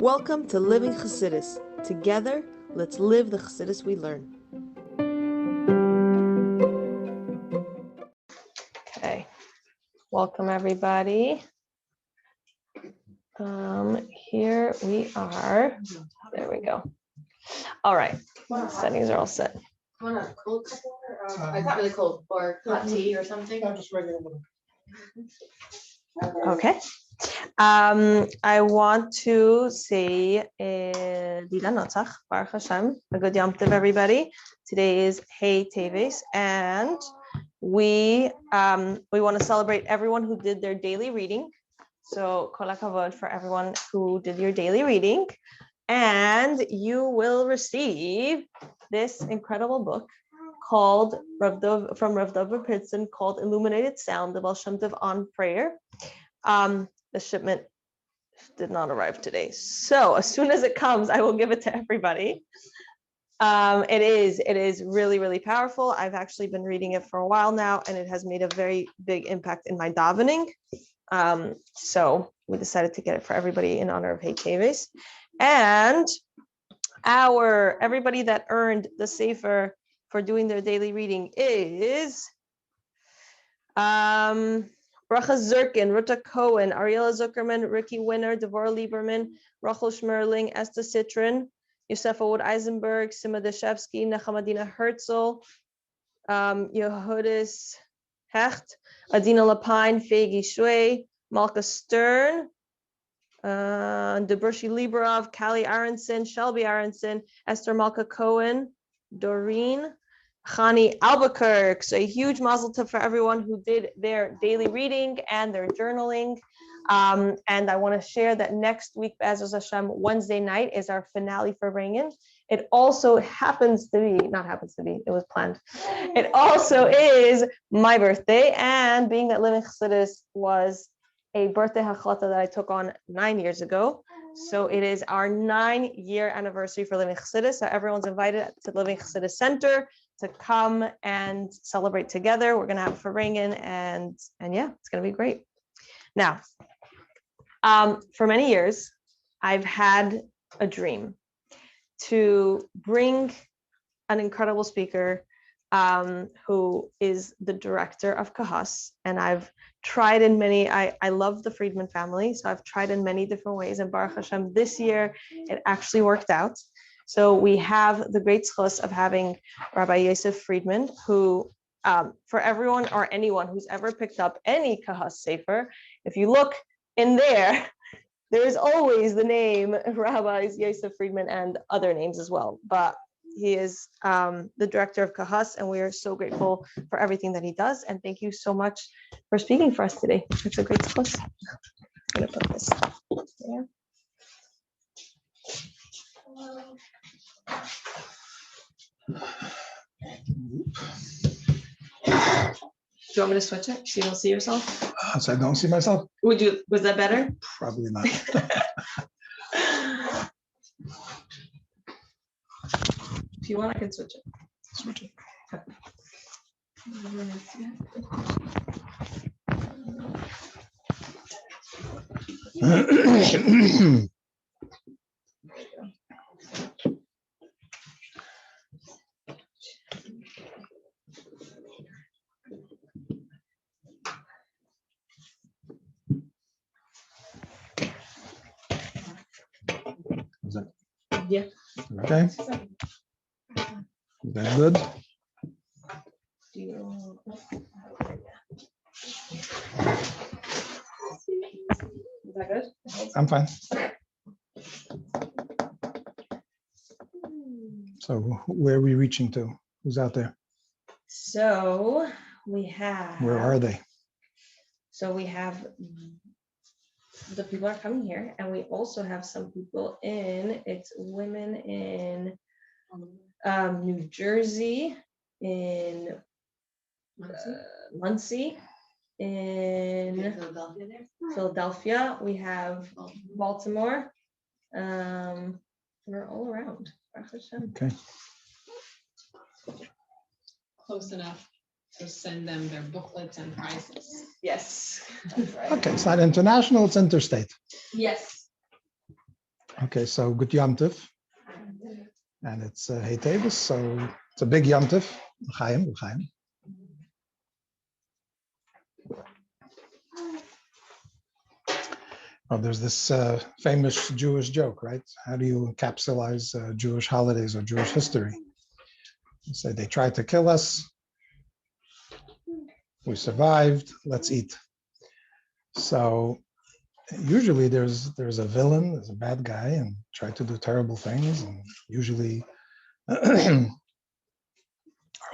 Welcome to Living Chassidus. Together, let's live the Chassidus we learn. Okay, welcome everybody. Here we are. There we go. All right, settings are all set. Want a cold cup of water? I got really cold, or hot tea or something. No, just regular water. Okay. I want to say Lila Notzach, Baruch Hashem, a good Yom Tov, everybody. Today is Hei Teves, and we want to celebrate everyone who did their daily reading. So kol hakavod for everyone who did your daily reading, and you will receive this incredible book called from Rav Dov Friedman called Illuminated Sound, the Baal Shem Tov on Prayer. The shipment did not arrive today, so as soon as it comes, I will give it to everybody. It is really, really powerful. I've actually been reading it for a while now, and it has made a very big impact in my davening. So we decided to get it for everybody in honor of Hei Teves. And everybody that earned the sefer for doing their daily reading is Bracha Zirkin, Ruta Cohen, Ariela Zuckerman, Ricky Winner, Devorah Lieberman, Rachel Schmerling, Esther Citrin, Yosefa Wood Eisenberg, Sima Deshevsky, Nechamadina Herzl, Yehudis Hecht, Adina Lapine, Fegi Shway, Malka Stern, Debushi Liberov, Callie Aronson, Shelby Aronson, Esther Malka Cohen, Doreen, Chani Albuquerque. So a huge mazel tov for everyone who did their daily reading and their journaling. And I want to share that next week, Be'ezus Hashem, Wednesday night is our finale for Ringen. It also it was planned. It also is my birthday, and being that Living Chassidus was a birthday hachlata that I took on 9 years ago. So it is our 9-year anniversary for Living Chassidus. So everyone's invited to Living Chassidus Center to come and celebrate together. We're going to have a Ringen, and yeah, it's going to be great. Now, for many years, I've had a dream to bring an incredible speaker who is the director of Kehot, and I've tried in many, I love the Friedman family, so I've tried in many different ways, and Baruch Hashem, this year, it actually worked out. So we have the great zchus of having Rabbi Yosef Friedman, who, for everyone or anyone who's ever picked up any Kehot sefer, if you look in there, there's always the name Rabbi Yosef Friedman and other names as well. But he is the director of Kehot, and we are so grateful for everything that he does. And thank you so much for speaking for us today. It's a great zchus. I'm going to put this there. Do you want me to switch it so you don't see yourself? So I don't see myself? Was that better? Probably not. If you want, I can switch it. Switch it. Is that Yeah. okay? Is that good? Is that good? I'm fine. So where are we reaching to? Who's out there? So we have. Where are they? So we have the people are coming here, and we also have some people it's women in New Jersey, in Muncie, in Philadelphia. We have Baltimore. We're all around. Okay. Close enough to send them their booklets and prizes. Yes. That's right. Okay, it's not international, it's interstate. Yes. Okay, so good Yom Tov, and it's Hei Teves, so it's a big Yom Tov. L'chaim, l'chaim. Well, there's this famous Jewish joke, right? How do you encapsulize Jewish holidays or Jewish history? You say they tried to kill us, we survived, let's eat. So usually there's a villain, there's a bad guy, and try to do terrible things, and usually our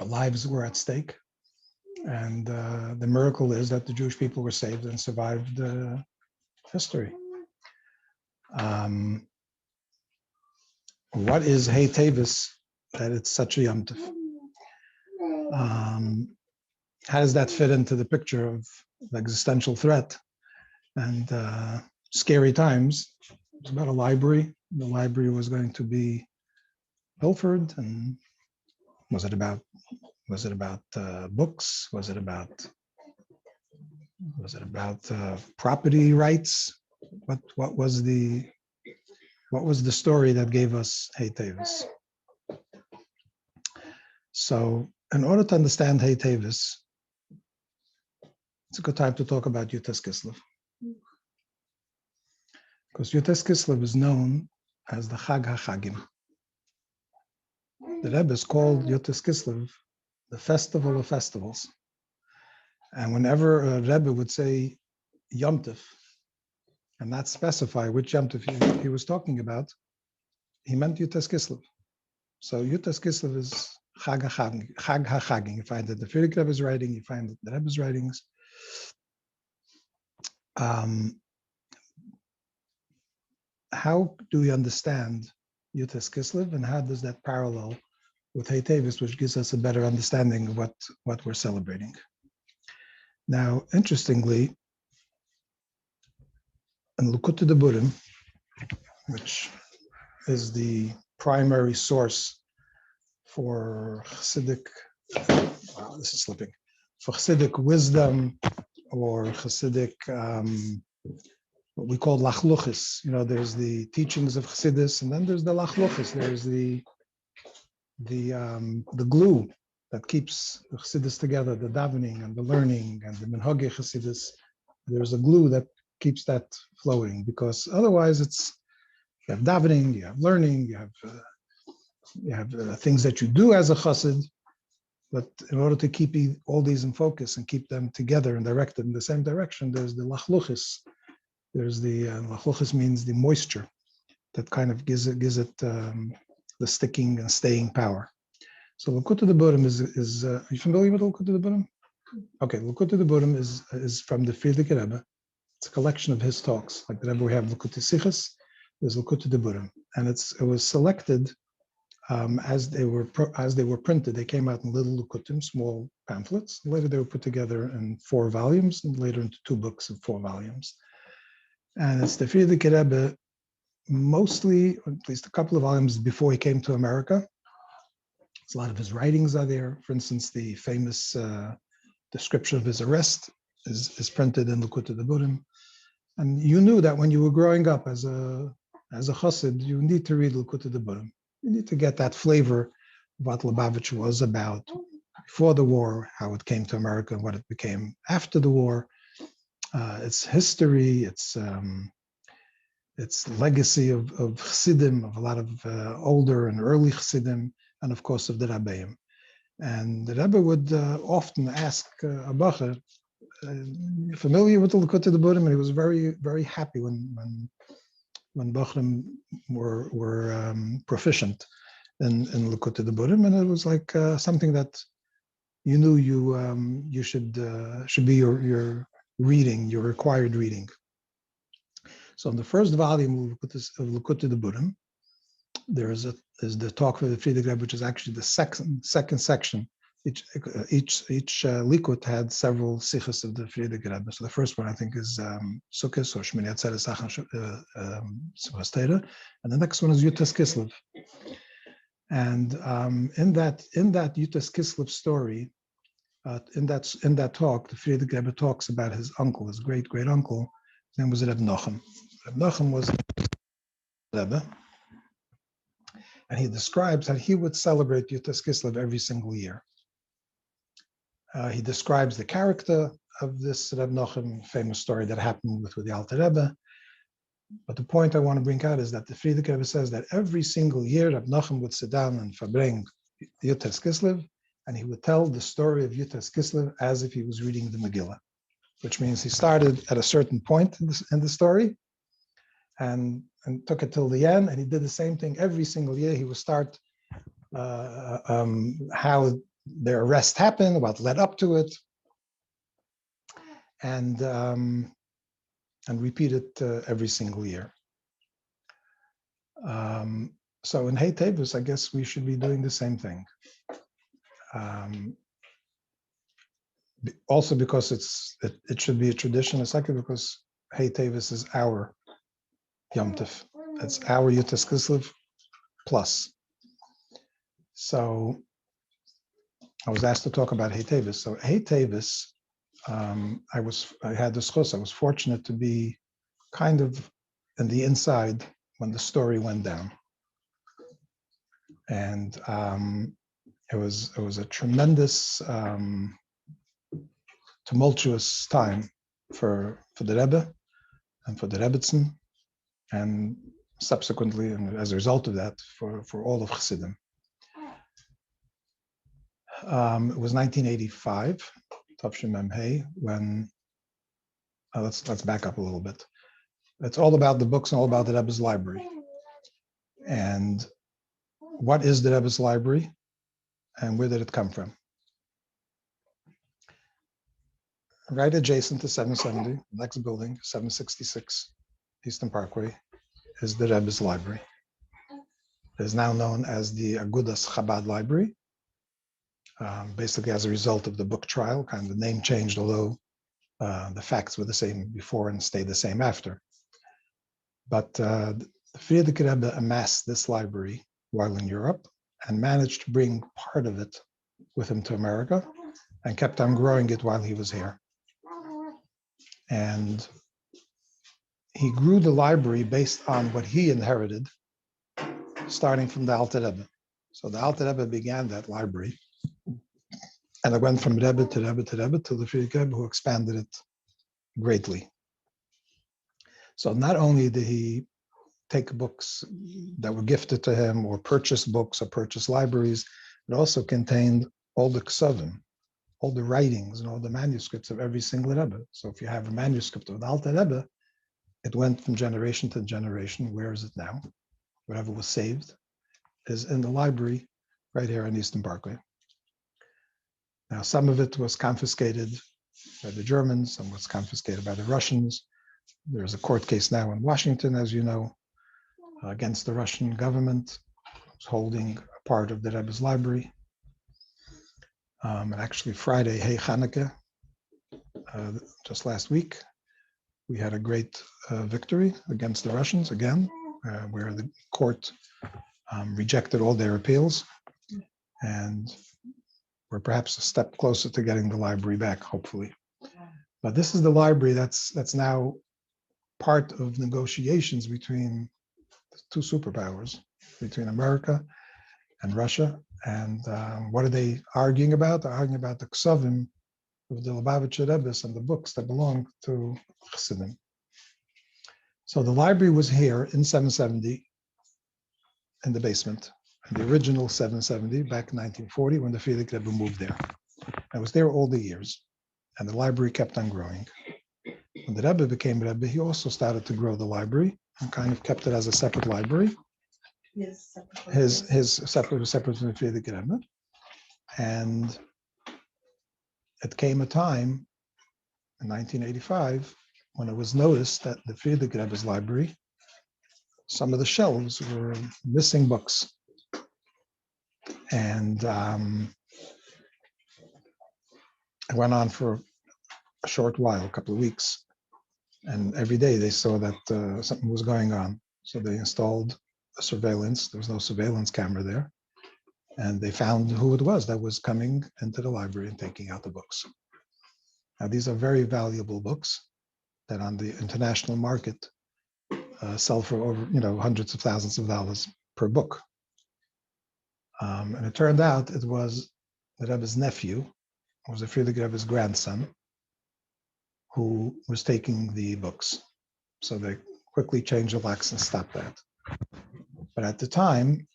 lives were at stake. And the miracle is that the Jewish people were saved and survived history. What is Hei Teves that it's such a Yom Tov? How does that fit into the picture of the existential threat and scary times? It's about a library. The library was going to be pilfered, and was it about books? Was it about property rights? What was the story that gave us Hei Teves? So, in order to understand Hei Teves, it's a good time to talk about Yud Tes Kislev, because Yud Tes Kislev is known as the Chag HaChagim. The Rebbe is called Yud Tes Kislev the festival of festivals. And whenever a Rebbe would say Yom Tov, and not specify which Yom Tov he was talking about, he meant Yud Tes Kislev. So Yud Tes Kislev is Chag HaChagim. You find it in the Friedman Rebbe's writing, you find it in the Rebbe's writings. How do we understand Yud Tes Kislev, and how does that parallel with Hei Teves, which gives us a better understanding of what we're celebrating? Now, interestingly, in Likutei Diburim, which is the primary source for Chassidic, wow, this is slipping, for Chassidic wisdom or Chassidic, what we call lachluchis. There's the teachings of Chassidus, and then there's the lachluchis. There's the glue that keeps the Chassidus together, the davening and the learning and the minhagei Chassidus. There's a glue that keeps that flowing, because otherwise you have davening, you have learning, you have things that you do as a chassid, but in order to keep all these in focus and keep them together and directed in the same direction, there's the lachluchis. There's the lachluchis means the moisture that kind of gives it the sticking and staying power. So Likutei Diburim is are you familiar with Likutei Diburim? Okay, Likutei Diburim is from the Friedman Rebbe. It's a collection of his talks. Like the Rebbe, we have Likutei Sichos, there's Likutei Diburim, and it was selected as they were printed. They came out in little Likutim, small pamphlets. Later they were put together in 4 volumes, and later into 2 books of 4 volumes. And it's the Friedman Rebbe, mostly, or at least a couple of volumes before he came to America. A lot of his writings are there. For instance, the famous description of his arrest is printed in Likutei Diburim. And you knew that when you were growing up as a chassid, you need to read Likutei Diburim. You need to get that flavor of what Lubavitch was about before the war, how it came to America, and what it became after the war. Its history, its legacy of Chassidim, of a lot of older and early Chassidim, and of course of the Rabbeim. And the Rebbe would often ask a bacher, "You're familiar with the Likutei Diburim?" And he was very, very happy when bacherim were proficient in Likutei Diburim, and it was like something that you knew you should be your reading, your required reading. So in the first volume of Likutei Diburim, there is the talk for the Friedman Rebbe, which is actually the second section. Each Likut had several sichos of the Friedman Rebbe. So the first one, I think, is Sukkos or Shmini Atzeres Simchas Torah, and the next one is Yud Tes Kislev. And in that Yud Tes Kislev story, in that talk, the Friedman Rebbe talks about his uncle, his great uncle. His name was Reb Nochem. Reb Nochem was Rebbe, and he describes that he would celebrate Hei Teves Kislev every single year. He describes the character of this Reb Nochem famous story that happened with the Alter Rebbe. But the point I want to bring out is that the Friedman Rebbe says that every single year Reb Nochem would sit down and verbring Hei Teves Kislev, and he would tell the story of Hei Teves Kislev as if he was reading the Megillah, which means he started at a certain point in the story and took it till the end, and he did the same thing every single year. He would start how their arrest happened, what led up to it, and repeat it every single year. So in Hei Teves, I guess we should be doing the same thing. Also because it should be a tradition, and second because Hei Teves is our Yom Tov. It's our Hei Teves Kislev plus. So I was asked to talk about Hei Teves. So Hei Teves, I had the schus. I was fortunate to be kind of in the inside when the story went down, and it was a tremendous tumultuous time for the Rebbe and for the Rebbitzin, and subsequently, and as a result of that, for all of Chassidim. It was 1985, Tavshin Mem Hey, when let's back up a little bit. It's all about the books and all about the Rebbe's library. And what is the Rebbe's library, and where did it come from? Right adjacent to 770, next building, 766 Eastern Parkway, is the Rebbe's library. It is now known as the Agudas Chabad Library. Basically, as a result of the book trial, kind of the name changed, although the facts were the same before and stayed the same after. But the Friedrich Rebbe amassed this library while in Europe and managed to bring part of it with him to America and kept on growing it while he was here. And he grew the library based on what he inherited, starting from the Alter Rebbe. So the Alter Rebbe began that library, and it went from Rebbe to Rebbe to Rebbe to the Friedrich Rebbe, who expanded it greatly. So not only did he take books that were gifted to him, or purchase books, or purchase libraries, it also contained all the ksavim, all the writings and all the manuscripts of every single Rebbe. So if you have a manuscript of the Alter Rebbe, it went from generation to generation. Where is it now? Whatever was saved is in the library right here on Eastern Parkway. Now, some of it was confiscated by the Germans, some was confiscated by the Russians. There's a court case now in Washington, as you know, against the Russian government, who's holding a part of the Rebbe's library. And actually Friday, Hey Chanukah, just last week, we had a great victory against the Russians again, where the court rejected all their appeals, and we're perhaps a step closer to getting the library back, hopefully. But this is the library that's now part of negotiations between the two superpowers, between America and Russia. And what are they arguing about? They're arguing about the ksavim of the Lubavitcher Rebbe's and the books that belong to Chassidim. So the library was here in 770 in the basement, in the original 770 back in 1940 when the Friedrich Rebbe moved there. I was there all the years, and the library kept on growing. When the Rebbe became Rebbe, he also started to grow the library and kind of kept it as a separate library. His separate from the Friedrich Rebbe. And it came a time in 1985 when it was noticed that the Friedrich Rebbe's library, some of the shelves were missing books. And it went on for a short while, a couple of weeks. And every day they saw that something was going on. So they installed a surveillance. There was no surveillance camera there. And they found who it was that was coming into the library and taking out the books. Now, these are very valuable books that on the international market sell for over, hundreds of thousands of dollars per book. And it turned out it was the Rebbe's nephew, was the Friedrich Rebbe's grandson, who was taking the books. So they quickly changed the locks and stopped that. But at the time,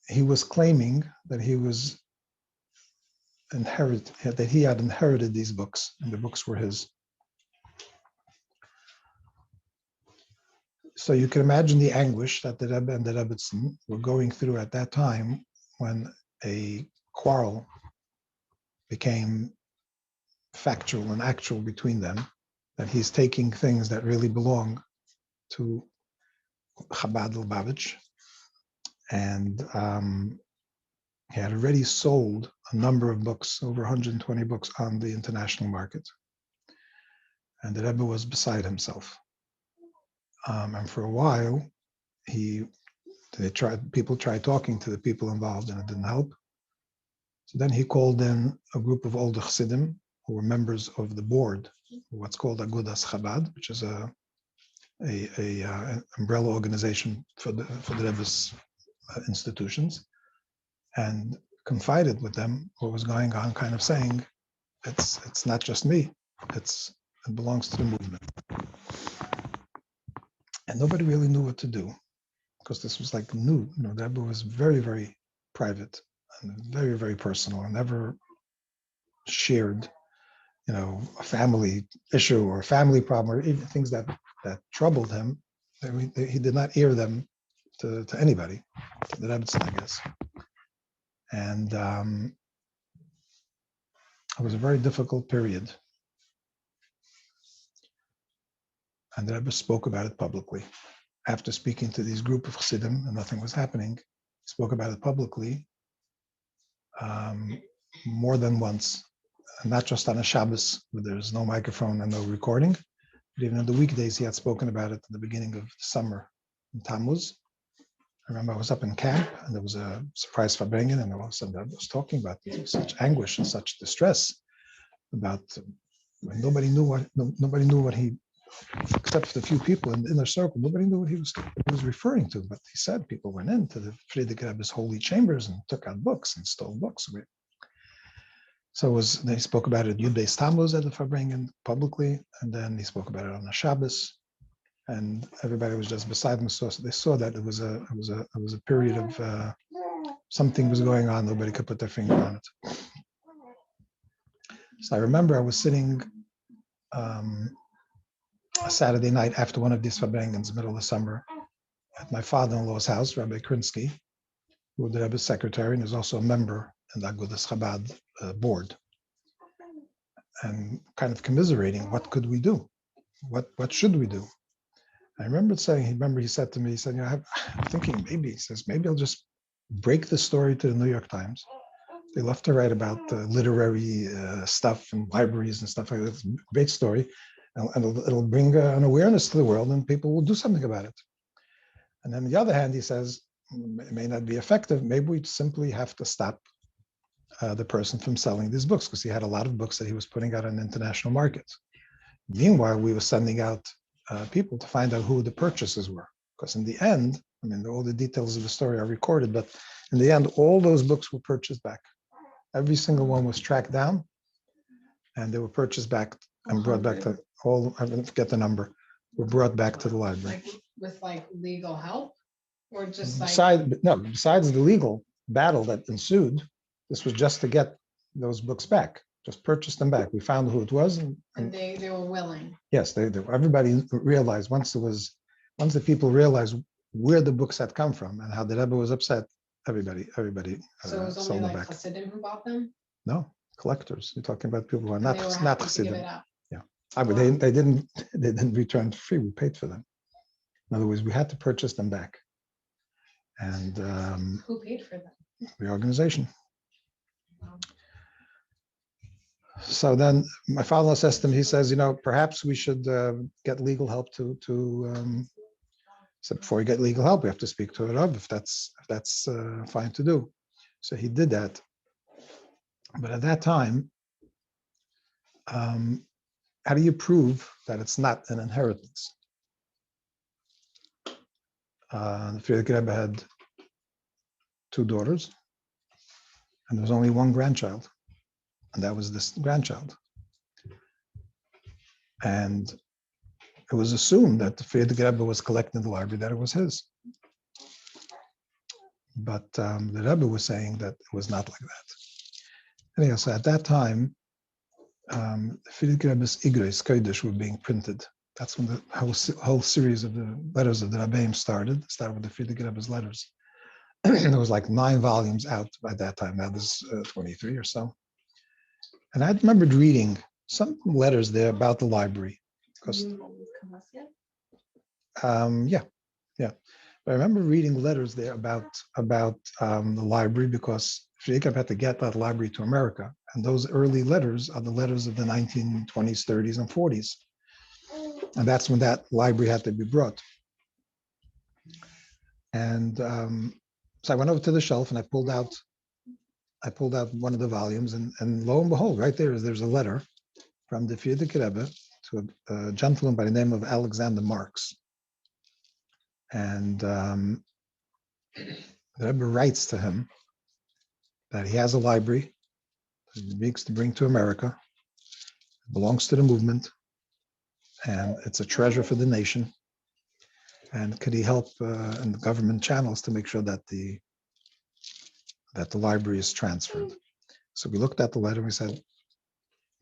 he was claiming that he had inherited these books, and the books were his. So you can imagine the anguish that the Rebbe and the Rebbetzin were going through at that time when a quarrel became factual and actual between them, that he's taking things that really belong to Chabad Lubavitch. And he had already sold a number of books, over 120 books on the international market. And the Rebbe was beside himself. And for a while, people tried talking to the people involved and it didn't help. So then he called in a group of older Chassidim who were members of the board, what's called Agudas Chabad, which is an umbrella organization for the Rebbe's institutions, and confided with them what was going on, kind of saying, it's not just me, it belongs to the movement. And nobody really knew what to do, because this was like new. The Rebbe was very, very private and very, very personal, and never shared, a family issue or a family problem or even things that troubled him. He did not air them to anybody, to the Rebbe, I guess. And it was a very difficult period. And the Rebbe spoke about it publicly. After speaking to this group of Chassidim and nothing was happening, he spoke about it publicly more than once, and not just on a Shabbos where there's no microphone and no recording, but even on the weekdays he had spoken about it at the beginning of the summer in Tammuz. I remember I was up in camp and there was a surprise Farbrengen, and all of a sudden I was talking about such anguish and such distress about nobody knew what he, except for the few people in the inner circle, nobody knew what he was referring to. But he said people went into the Friedrich Rebbe's holy chambers and took out books and stole books. So they spoke about it at Yud Beis Tammuz at the Farbrengen publicly, and then he spoke about it on a Shabbos, and everybody was just beside him. So they saw that it was a period of something was going on. Nobody could put their finger on it. So I remember I was sitting a Saturday night after one of these Farbrengens, middle of the summer, at my father-in-law's house, Rabbi Krinsky, who was the Rebbe's secretary and is also a member in the Agudas Chabad board, and kind of commiserating, what could we do? What should we do? I remember saying, he said to me, he said, I'm thinking maybe I'll just break the story to the New York Times. They love to write about literary stuff and libraries and stuff like that. It's a great story. And it'll bring an awareness to the world and people will do something about it. And then on the other hand, he says, it may not be effective. Maybe we simply have to stop the person from selling these books, because he had a lot of books that he was putting out on international markets. Meanwhile, we were sending out people to find out who the purchasers were. Because in the end, all the details of the story are recorded, but in the end, all those books were purchased back. Every single one was tracked down and they were purchased back and brought back to all, I forget the number, were brought back to the library. With legal help, or just Besides the legal battle that ensued, this was just to get those books back, just purchase them back. We found who it was. And they were willing. Yes, everybody realized once the people realized where the books had come from and how the Rebbe was upset, everybody So it was sold only them back. Hasidim who bought them? No, collectors. You're talking about people who are And not they were happy to give Chassidim. it up. But they didn't return for free. We paid for them. In other words, we had to purchase them back. And Who paid for them? the organization. So then my father-in-law says to him, he says, perhaps we should get legal help to so before we get legal help, we have to speak to a Rav if that's fine to do. So he did that. But at that time, how do you prove that it's not an inheritance? The Frierdiker Rebbe had 2 daughters, and there was only 1 grandchild, and that was this grandchild. And it was assumed that the Frierdiker Rebbe was collecting the library, that it was his. But the Rebbe was saying that it was not like that. Anyhow, so at that time, the Frierdiker Rebbe's Igros Kodesh were being printed. That's when the whole series of the letters of the Rebbeim started. It started with the Frierdiker Rebbe's letters. There was like 9 volumes out by that time. Now there's 23 or so. And I remembered reading some letters there about the library. Because, yeah. But I remember reading letters there about the library, because Frierdiker had to get that library to America. And those early letters are the letters of the 1920s, 30s, and 40s. And that's when that library had to be brought. And so I went over to the shelf and I pulled out one of the volumes, and lo and behold, right there's a letter from the Frierdiker Rebbe to a gentleman by the name of Alexander Marx. And the Rebbe writes to him that he has a library that he needs to bring to America. It belongs to the movement, and it's a treasure for the nation. And could he help in the government channels to make sure that the library is transferred? So we looked at the letter and we said,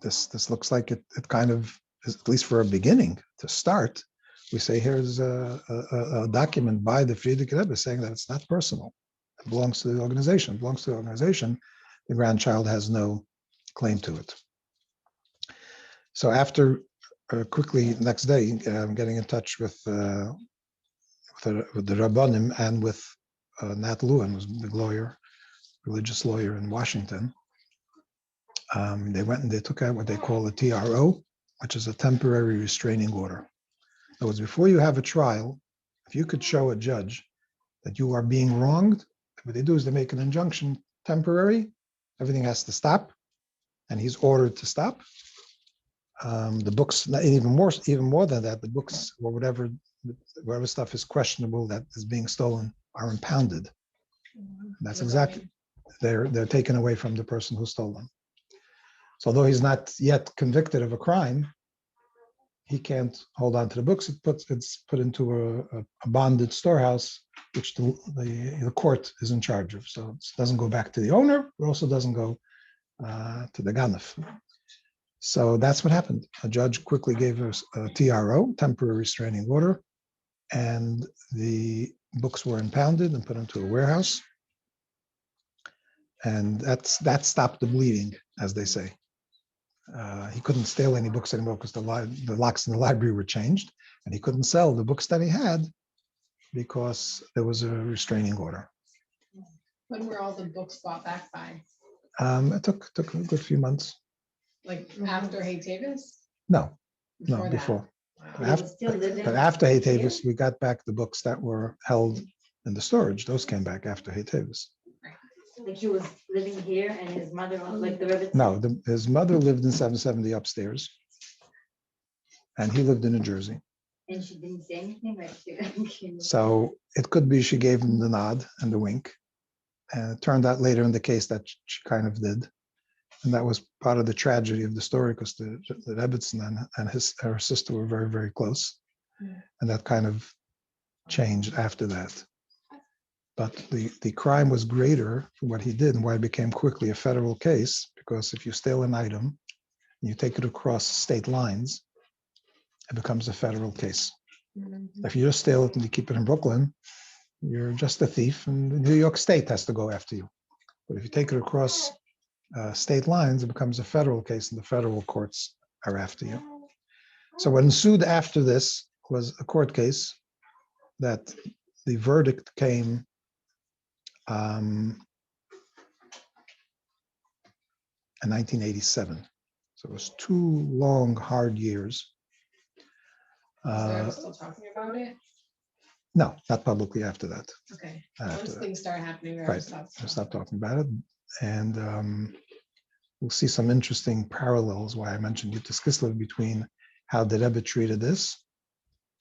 this looks like it kind of is, at least for a beginning, to start. We say here's a document by the Frierdiker Rebbe saying that it's not personal. It belongs to the organization. It belongs to the organization. The grandchild has no claim to it. So after quickly next day, getting in touch with the Rabbanim and with Nat Lewin, who's a big lawyer, religious lawyer in Washington. They went and they took out what they call a TRO, which is a temporary restraining order. In other words, before you have a trial, if you could show a judge that you are being wronged, what they do is they make an injunction temporary, everything has to stop, and he's ordered to stop. The books, even more than that, the books or whatever stuff is questionable that is being stolen are impounded. And that's exactly, they're taken away from the person who stole them. So although he's not yet convicted of a crime, he can't hold on to the books. It's put into a bonded storehouse, which the court is in charge of. So it doesn't go back to the owner, but also doesn't go to the ganef. So that's what happened. A judge quickly gave us a TRO, temporary restraining order, and the books were impounded and put into a warehouse. And that stopped the bleeding, as they say. He couldn't steal any books anymore because the locks in the library were changed, and he couldn't sell the books that he had because there was a restraining order. When were all the books bought back by? It took a good few months. Like after Hei Teves? No, Before that? before. Wow. But after Hei Teves, we got back the books that were held in the storage. Those came back after Hei Teves. Like he was living here and his mother, like the Rebbe. No, his mother lived in 770 upstairs, and he lived in New Jersey. And she didn't say anything, like she. So it could be she gave him the nod and the wink, and it turned out later in the case that she kind of did, and that was part of the tragedy of the story because the Rebbitzin and her sister were very, very close, and that kind of changed after that. But the crime was greater for what he did and why it became quickly a federal case, because if you steal an item and you take it across state lines, it becomes a federal case. Mm-hmm. If you just steal it and you keep it in Brooklyn, you're just a thief and New York State has to go after you. But if you take it across state lines, it becomes a federal case and the federal courts are after you. So what ensued after this was a court case that the verdict came in 1987. So it was 2 long, hard years. Are we still talking about it? No, not publicly after that. Okay. After Once that. things start happening, Right. I stopped talking about it. And we'll see some interesting parallels why I mentioned Yutas Kislev between how the Rebbe treated this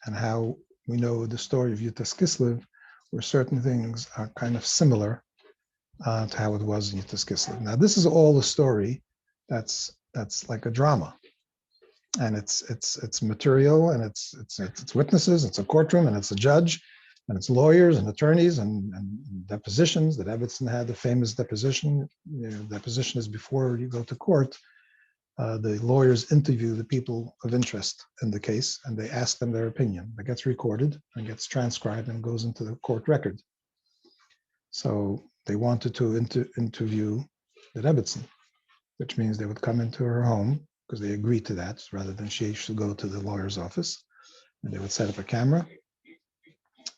and how we know the story of Yutas Kislev where certain things are kind of similar to how it was in Yitas Kislev. Now, this is all a story that's like a drama, and it's material, and it's witnesses, it's a courtroom, and it's a judge, and it's lawyers and attorneys and depositions that Ebbetson had. The famous deposition. Deposition is before you go to court. The lawyers interview the people of interest in the case, and they ask them their opinion. That gets recorded and gets transcribed and goes into the court record. So they wanted to interview the Rebbetzin, which means they would come into her home, because they agreed to that, rather than she should go to the lawyer's office. And they would set up a camera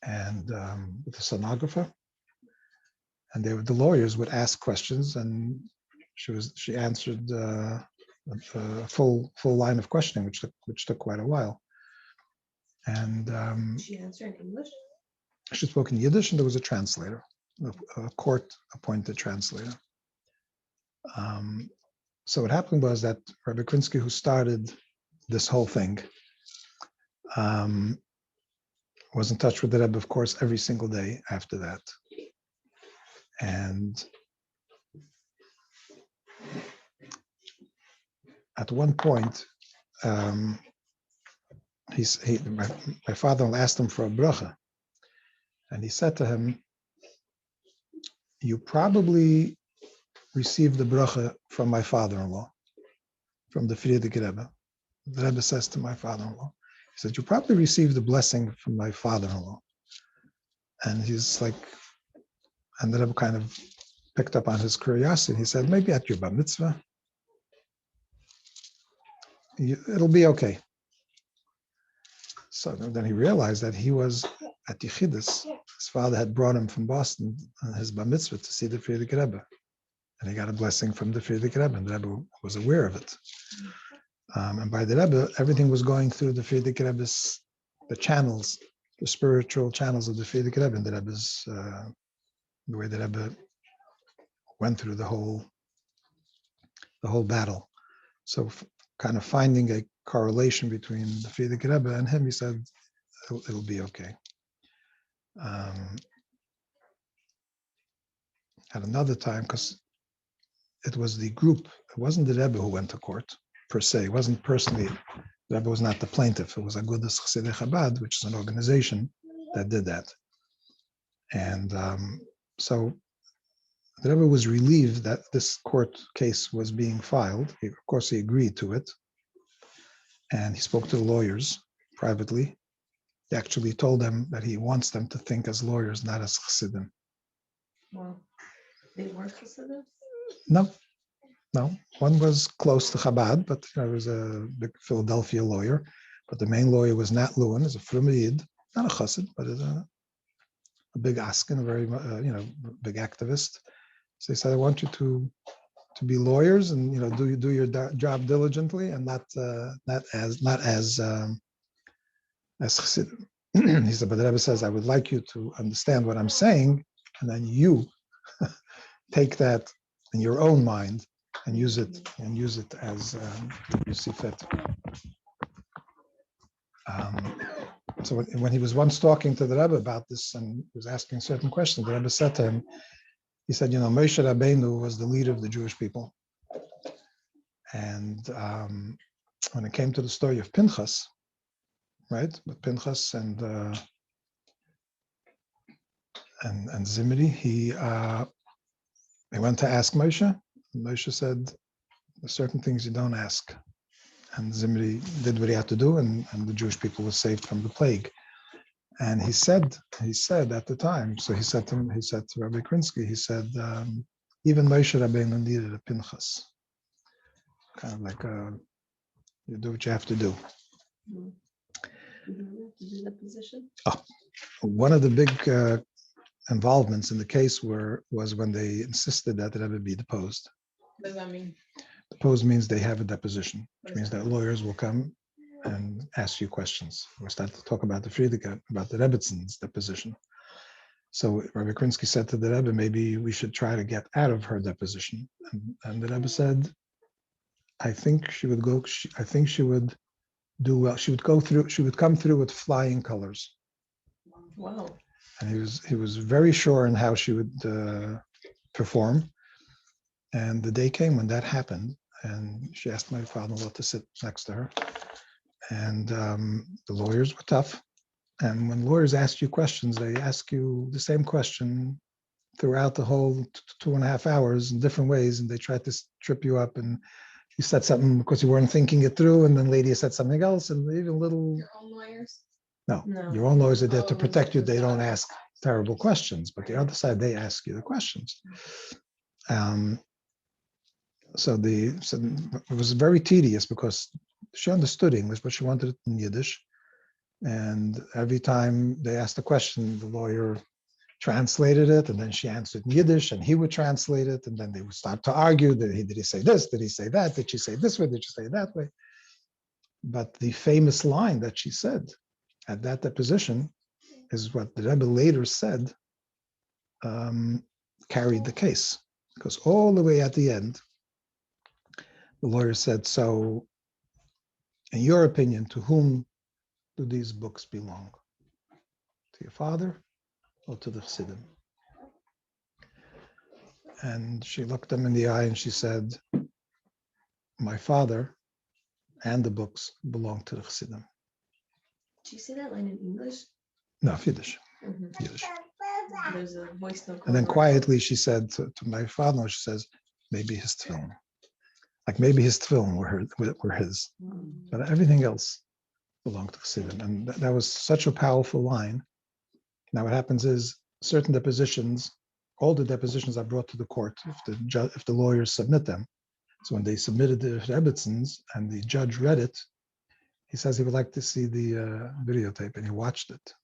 and with a sonographer, and the lawyers would ask questions, and she answered a full line of questioning, which took quite a while. And She answered in English. she spoke in Yiddish, and there was a translator, a court-appointed translator. So what happened was that Rabbi Krinsky, who started this whole thing, was in touch with the Rebbe, of course, every single day after that. And at one point, my father asked him for a bracha, and he said to him, "You probably received the bracha from my father-in-law, from the Friedman Rebbe." The Rebbe says to my father-in-law, he said, "You probably received the blessing from my father-in-law." And he's like, and the Rebbe kind of picked up on his curiosity. He said, "Maybe at your bar mitzvah, it'll be okay." So then he realized that he was at Yechidus. His father had brought him from Boston on his bar mitzvah to see the Friedman Rebbe. And he got a blessing from the Friedman Rebbe, and the Rebbe was aware of it. And by the Rebbe, everything was going through the Friedman Rebbe's, the channels, the spiritual channels of the Friedman Rebbe, and the Rebbe's, the way the Rebbe went through the whole battle. So kind of finding a correlation between the Friedman Rebbe and him, he said, it'll be okay. At another time, because it was the group, it wasn't the Rebbe who went to court per se. It wasn't personally, the Rebbe was not the plaintiff. It was Agudas Chassidei Chabad, which is an organization that did that. And so the Rebbe was relieved that this court case was being filed. Of course, he agreed to it. And he spoke to the lawyers privately. He actually told them that he wants them to think as lawyers, not as Chassidim. Wow. They weren't Hasidim? No. One was close to Chabad, but he was a big Philadelphia lawyer. But the main lawyer was Nat Lewin, is a Frumid, not a Chassid, but a big askin, a very big activist. So he said, "I want you to be lawyers, and do your job diligently, and not as Chassidim." He said, but the Rebbe says, "I would like you to understand what I'm saying, and then you take that in your own mind and use it as you see fit." So when he was once talking to the Rebbe about this and was asking certain questions, the Rebbe said to him, he said, Moshe Rabbeinu was the leader of the Jewish people. And when it came to the story of Pinchas, right, with Pinchas and Zimri, he went to ask Moshe, and Moshe said, "There's certain things you don't ask." And Zimri did what he had to do, and the Jewish people were saved from the plague. And he said at the time, so he said to Rabbi Krinsky, he said, even Moshe Rabbeinu needed a Pinchas. Kind of like you do what you have to do. One of the big involvements in the case was when they insisted that the Rebbe be deposed. What does that mean? Deposed means they have a deposition, which means that lawyers will come and ask you questions. We'll start to talk about the Friedrich, about the Rebbetzins deposition. So Rabbi Krinsky said to the Rebbe, maybe we should try to get out of her deposition. And the Rebbe said, I think she would do well. She would come through with flying colors. Wow. And he was very sure in how she would perform. And the day came when that happened, and she asked my father-in-law to sit next to her. And the lawyers were tough. And when lawyers ask you questions, they ask you the same question throughout the whole 2.5 hours in different ways, and they try to trip you up. And you said something because you weren't thinking it through, and then Lydia said something else, and even little. Your own lawyers? No, No. your own lawyers are there to Oh, protect you. They don't okay. ask terrible questions, but the other side, they ask you the questions. So it was very tedious because she understood English, but she wanted it in Yiddish. And every time they asked a question, the lawyer translated it, and then she answered in Yiddish, and he would translate it, and then they would start to argue. Did he say this? Did he say that? Did she say this way? Did she say that way? But the famous line that she said at that deposition is what the Rebbe later said carried the case, because all the way at the end, the lawyer said, so in your opinion, to whom do these books belong? To your father or to the Chassidim? And she looked him in the eye and she said, my father and the books belong to the Chassidim. Did you say that line in English? No, Yiddish. Mhm. Yiddish. There's a voice note. And then over. quietly she said to my father, she says, maybe his tefillin. Like maybe his tefillin were his. But everything else belonged to Chassidim. And that was such a powerful line. Now what happens is certain depositions, all the depositions are brought to the court if the lawyers submit them. So when they submitted the Rebbitzins and the judge read it, he says he would like to see the videotape, and he watched it.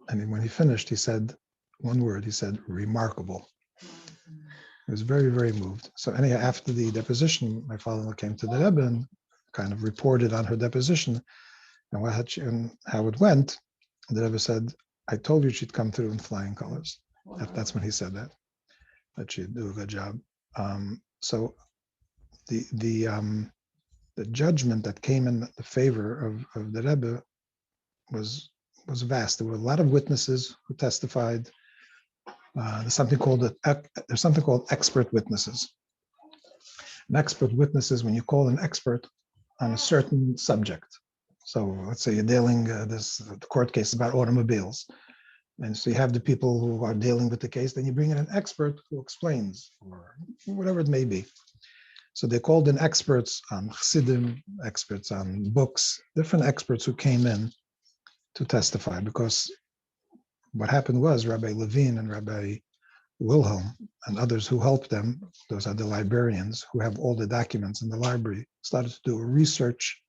And when he finished, he said one word. He said, remarkable. He was very, very moved. So anyhow, after the deposition, my father-in-law came to the Rebbe and kind of reported on her deposition and how it went. And the Rebbe said, I told you she'd come through in flying colors. That's when he said that she'd do a good job. So the judgment that came in the favor of the Rebbe was vast. There were a lot of witnesses who testified. There's something called expert witnesses. An expert witness is when you call an expert on a certain subject. So let's say you're dealing the court case about automobiles, and so you have the people who are dealing with the case. Then you bring in an expert who explains, or whatever it may be. So they called in experts on Chassidim, experts on books, different experts who came in to testify, because what happened was Rabbi Levine and Rabbi Wilhelm and others who helped them, those are the librarians who have all the documents in the library, started to do research.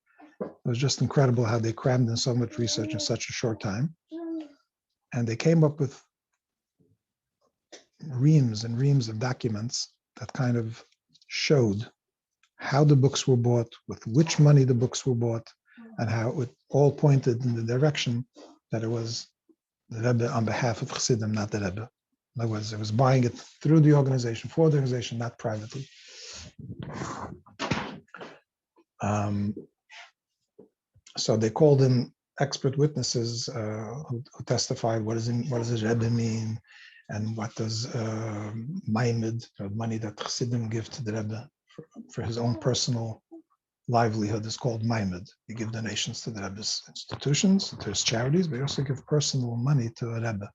It was just incredible how they crammed in so much research in such a short time. And they came up with reams and reams of documents that kind of showed how the books were bought, with which money the books were bought, and how it all pointed in the direction that it was the Rebbe on behalf of Chassidim, not the Rebbe. In other words, it was buying it through the organization, for the organization, not privately. So they called in expert witnesses who testified what does the Rebbe mean, and what does Maimed, money that Chassidim give to the Rebbe for his own personal livelihood, is called Maimed. You give donations to the Rebbe's institutions, to his charities, but you also give personal money to a Rebbe.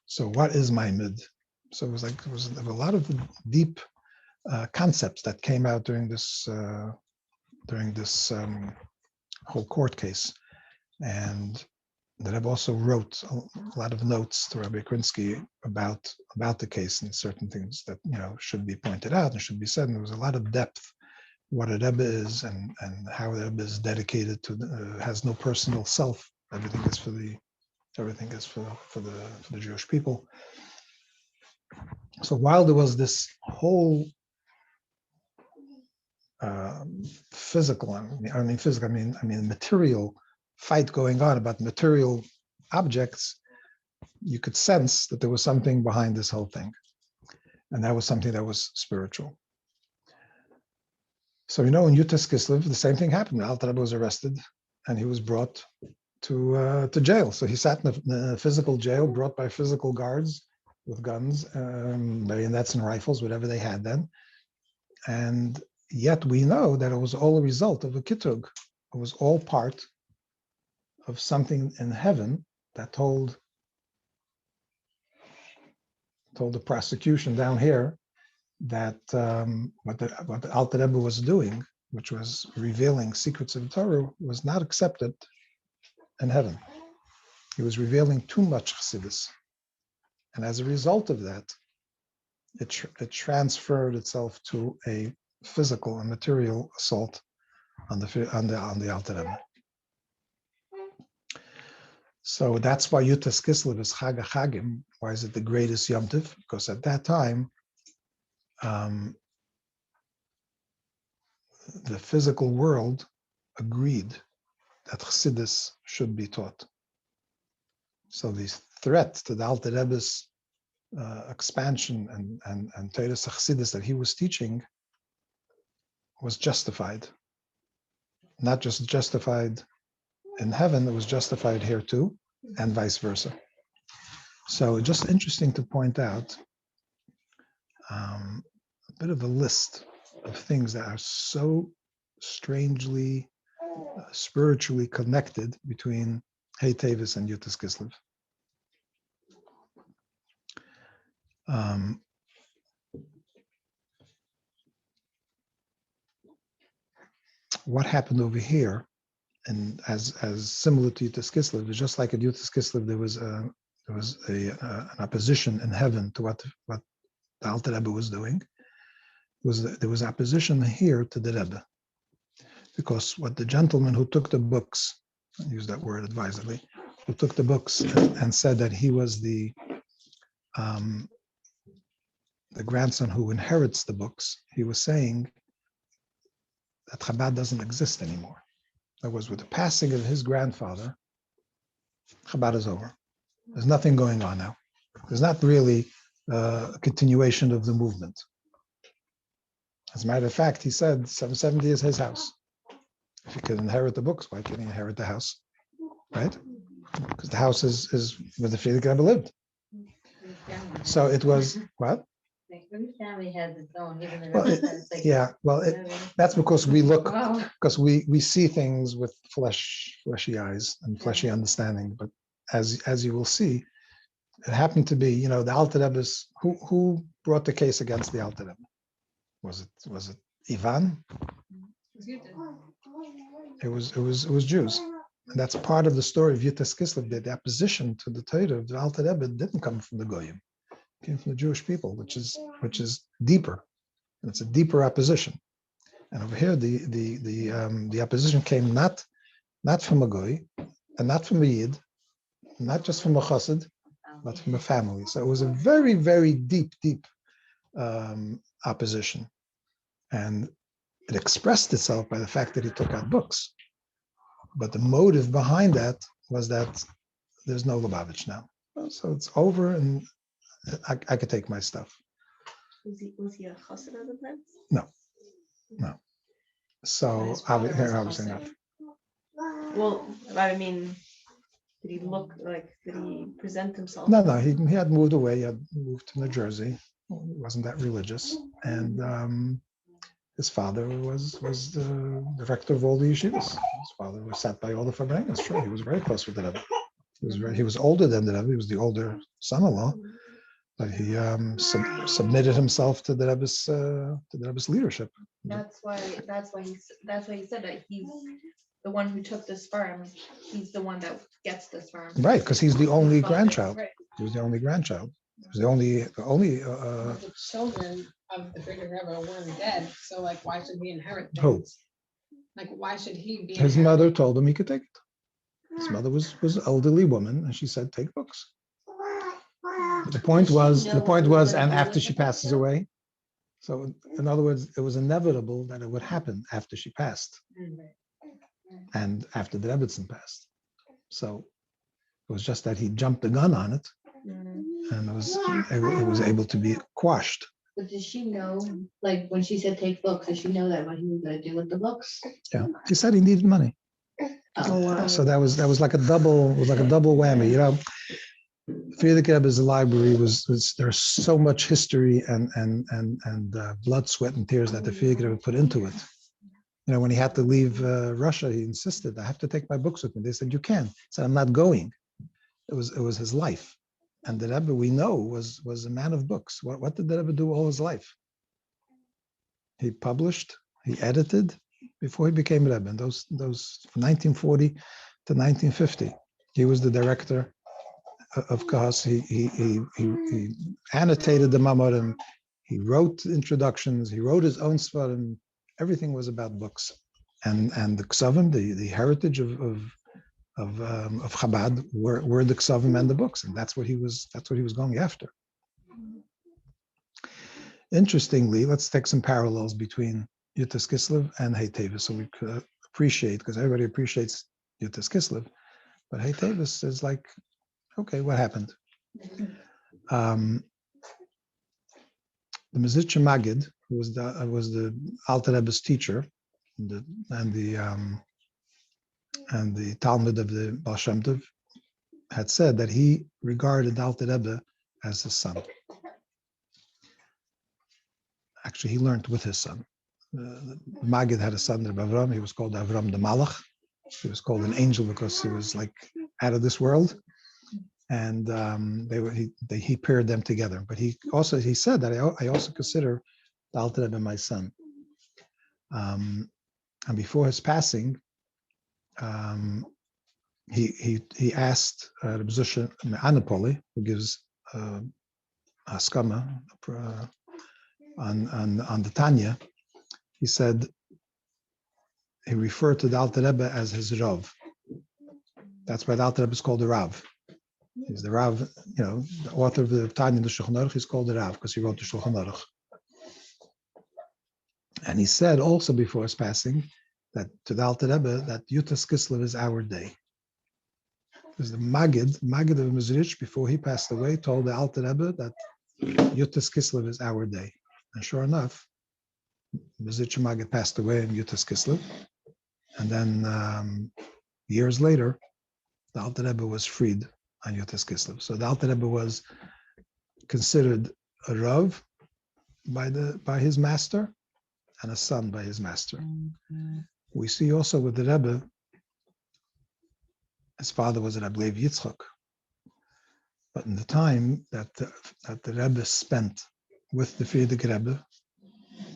So what is Maimed? So there was a lot of deep concepts that came out during this whole court case. And the Rebbe also wrote a lot of notes to Rabbi Krinsky about the case, and certain things that should be pointed out and should be said. And there was a lot of depth what a Rebbe is, and how the Rebbe is dedicated to has no personal self. Everything is for the Jewish people. So while there was this whole physical, I mean material fight going on about material objects, you could sense that there was something behind this whole thing, and that was something that was spiritual. So in Hei Teves Kislev, the same thing happened. Alter Rebbe was arrested, and he was brought to jail. So he sat in a physical jail, brought by physical guards with guns, bayonets and rifles, whatever they had then. And yet we know that it was all a result of a kitrug. It was all part of something in heaven that told the prosecution down here that what the Alter Rebbe was doing, which was revealing secrets of the Torah, was not accepted in heaven. He was revealing too much Chassidus. And as a result of that, it transferred itself to a physical and material assault on the Alter Rebbe. So that's why Yutas Kislev is Chag HaChagim. Why is it the greatest Yom Tov? Because at that time, the physical world agreed that Chassidus should be taught. So the threat to the Alter Rebbe's expansion and Teres Chassidus that he was teaching was justified. Not just justified in heaven, it was justified here too, and vice versa. So just interesting to point out a bit of a list of things that are so strangely spiritually connected between Hei Teves and Yutas Kislev. What happened over here, and as similar to Yutas Kislev, is just like at Yutas Kislev, there was an opposition in heaven to what the Alter Rebbe was doing. There was opposition here to the Rebbe, because what the gentleman who took the books, I use that word advisedly, who took the books and said that he was the grandson who inherits the books, he was saying that Chabad doesn't exist anymore. That was with the passing of his grandfather, Chabad is over. There's nothing going on now. There's not really a continuation of the movement. As a matter of fact, he said 770 is his house. If he can inherit the books, why can't he inherit the house? Right? Because the house is where the Friedman Rebbe lived. So it was, what? Every family has its own, even that's because we look, because we see things with fleshy eyes and fleshy understanding. But as you will see, it happened to be, the Alter Rebbe's, who brought the case against the Alter Rebbe? Was it Ivan? It was Jews. And that's part of the story of Yutas Kislev, that the opposition to the Torah of the Alter Rebbe didn't come from the Goyim. Came from the Jewish people, which is deeper, and it's a deeper opposition. And over here, the opposition came not from a goy, and not from a yid, not just from a chassid, but from a family. So it was a very, very deep opposition, and it expressed itself by the fact that he took out books. But the motive behind that was that there's no Lubavitch now, so it's over, and I could take my stuff. Was he a chassid of the plants? No. So I was saying that. Well, I mean, did he present himself? No, he had moved away. He had moved to New Jersey. He wasn't that religious, and his father was the director of all the yeshivas. His father was sat by all the Fabrengas. Sure, he was very close with the Rebbe. He was older than the Rebbe. He was the older son-in-law. But he submitted himself to the Rebbe's leadership. That's why he said that he's the one who took the sperm. He's the one that gets the sperm. Right, because he's the only Father, grandchild. right. He was the only grandchild. He was the only. The children of the Friedman Rebbe weren't dead, so why should he inherit things? Who? Why should he be? His mother told him he could take it. His mother was an elderly woman, and she said, "Take books." The point was, and after she passes away, so in other words, it was inevitable that it would happen after she passed, and after the Rebbetzin passed. So it was just that he jumped the gun on it, and it was able to be quashed. But did she know, when she said take books, did she know that what he was going to do with the books? Yeah, he said he needed money. Oh, wow. So that was like a double, it was like a double whammy. You know, Friedrich Rebbe's library was there's so much history and blood, sweat, and tears that the Friedrich Rebbe put into it. You know, when he had to leave Russia, he insisted, "I have to take my books with me." They said, "You can." He said, "I'm not going." It was his life, and the Rebbe we know was a man of books. What did the Rebbe do all his life? He published, he edited before he became Rebbe. In those 1940 to 1950, he was the director of Kehot. He annotated the Mamorim. He wrote introductions. He wrote his own Svarim. Everything was about books, and the Ksavim, the heritage of Chabad were the Ksavim and the books, and that's what he was going after. Interestingly, let's take some parallels between Yutas Kislev and Hei Teves, so we could appreciate, because everybody appreciates Yutas Kislev, but Hei Teves is like, okay, what happened? The Mezritcher Magid, who was the Alter Rebbe's teacher, and the Talmud of the Baal Shem Tov, had said that he regarded Alter Rebbe as his son. Actually, he learned with his son. Magid had a son, Rabbi Avram. He was called Avram the Malach. He was called an angel because he was like out of this world. And he paired them together. But he said that I also consider the Alter Rebbe my son. And before his passing, he asked Rabbi Zusha Anapoli, who gives Haskama on the Tanya. He said he referred to the Alter Rebbe as his Rav. That's why the Alter Rebbe is called the Rav. He's the Rav, you know, the author of the Tanya in the Shulchan Aruch. He's called the Rav because he wrote the Shulchan Aruch. And he said also before his passing that to the Alter Rebbe that Yutas Kislev is our day. Because the Magid of Mezritch, before he passed away, told the Alter Rebbe that Yutas Kislev is our day. And sure enough, Mezritch Magid passed away in Yutas Kislev. And then years later, the Alter Rebbe was freed on Yutas Kislev. So the Alter Rebbe was considered a Rav by his master and a son by his master. We see also with the Rebbe, his father was Rabbi Lev Yitzchak. But in the time that the Rebbe spent with the Friedrich Rebbe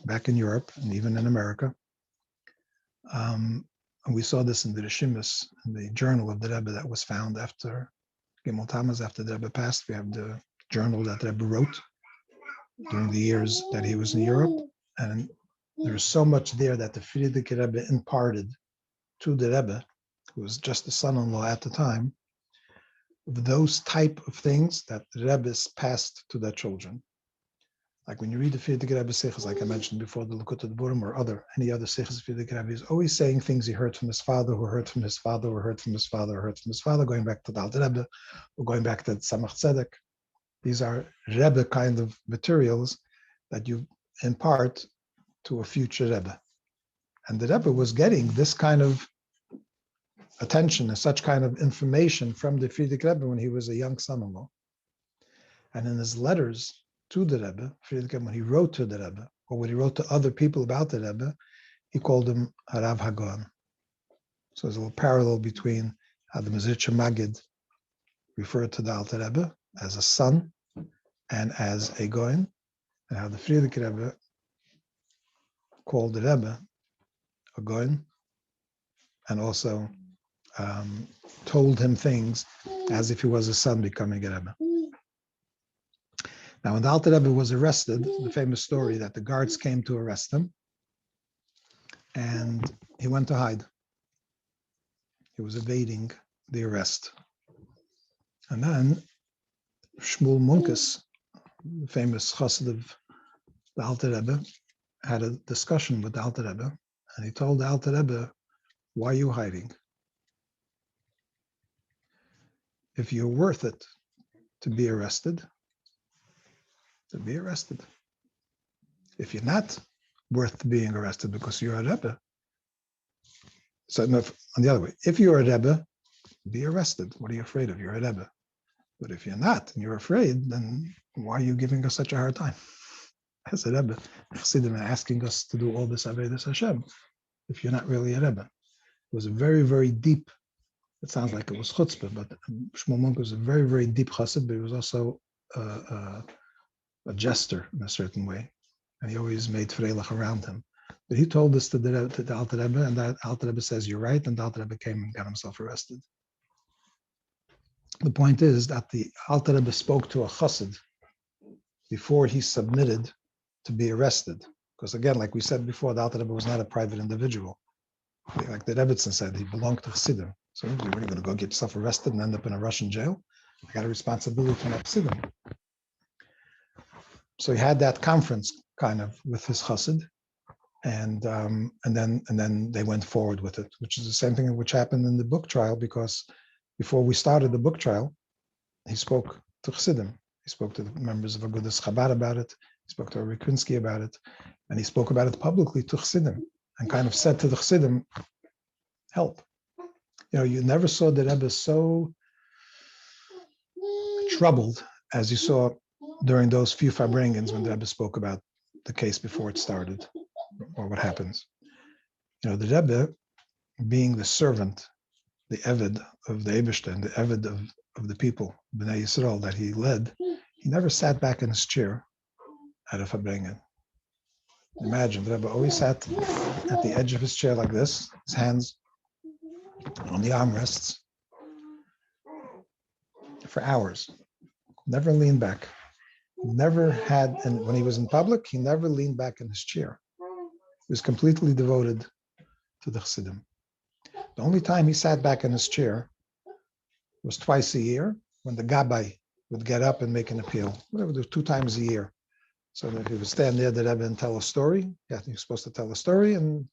back in Europe and even in America, and we saw this in the Rishimus, in the journal of the Rebbe that was found after Gimel Tammuz, after the Rebbe passed. We have the journal that the Rebbe wrote during the years that he was in Europe. And there's so much there that the Friedrich Rebbe imparted to the Rebbe, who was just the son-in-law at the time, of those type of things that the Rebbe's passed to their children. Like when you read the Friedrich Rebbe Seiches, like I mentioned before, the Likutei Devarim or any other Seiches, Friedrich Rebbe is always saying things he heard from his father, who heard from his father, who heard from his father, who heard from his father, going back to the Alter Rebbe, or going back to Tzemach Tzedek. These are Rebbe kind of materials that you impart to a future Rebbe. And the Rebbe was getting this kind of attention and such kind of information from the Friedrich Rebbe when he was a young son-in-law. And in his letters to the Rebbe, Friedrich Rebbe, when he wrote to the Rebbe, or when he wrote to other people about the Rebbe, he called him Harav Hagon. So there's a little parallel between how the Mezritcher Magid referred to the Alter Rebbe as a son and as a Goin, and how the Friedrich Rebbe called the Rebbe a Goin, and also told him things as if he was a son becoming a Rebbe. Now, when the Alter Rebbe was arrested, the famous story that the guards came to arrest him, and he went to hide. He was evading the arrest. And then Shmuel Munkes, the famous chassid of the Alter Rebbe, had a discussion with the Alter Rebbe, and he told the Alter Rebbe, "Why are you hiding? If you're worth it to be arrested, to be arrested. If you're not worth being arrested because you're a Rebbe, So no, on the other way, if you're a Rebbe, be arrested. What are you afraid of? You're a Rebbe. But if you're not and you're afraid, then why are you giving us such a hard time? As a Rebbe, Chassidim are asking us to do all this Avodas Hashem if you're not really a Rebbe. It was a very, very deep, it sounds like it was chutzpah, but Shmuel Munk was a very, very deep chassid, but he was also a jester in a certain way. And he always made freilich around him. But he told this to the Alter Rebbe, and that Alter Rebbe says, you're right, and the Alter Rebbe came and got himself arrested. The point is that the Alter Rebbe spoke to a chassid before he submitted to be arrested. Because again, like we said before, the Alter Rebbe was not a private individual. Like the Rebbitzin said, he belonged to Chassidim. So you're going to go get yourself arrested and end up in a Russian jail. I got a responsibility to my Chassidim. So he had that conference kind of with his chassid, and then they went forward with it, which is the same thing which happened in the book trial, because before we started the book trial, he spoke to Chassidim. He spoke to the members of Agudas Chabad about it. He spoke to Rabbi Krinsky about it, and he spoke about it publicly to Chassidim, and kind of said to the Chassidim, help. You know, you never saw the Rebbe so troubled as you saw during those few Farbrengens when the Rebbe spoke about the case before it started, or what happens. You know, the Rebbe, being the servant, the Eved of the Eibishter, and the Eved of the people, Bnei Yisrael, that he led, he never sat back in his chair at a Farbrengen. Imagine, the Rebbe always sat at the edge of his chair like this, his hands on the armrests, for hours. Never leaned back. Never had, and when he was in public, he never leaned back in his chair. He was completely devoted to the Chassidim. The only time he sat back in his chair was twice a year, when the Gabbai would get up and make an appeal. Whatever, there was 2 times a year. So that he would stand there, the Rebbe, and tell a story. Yeah, he was supposed to tell a story and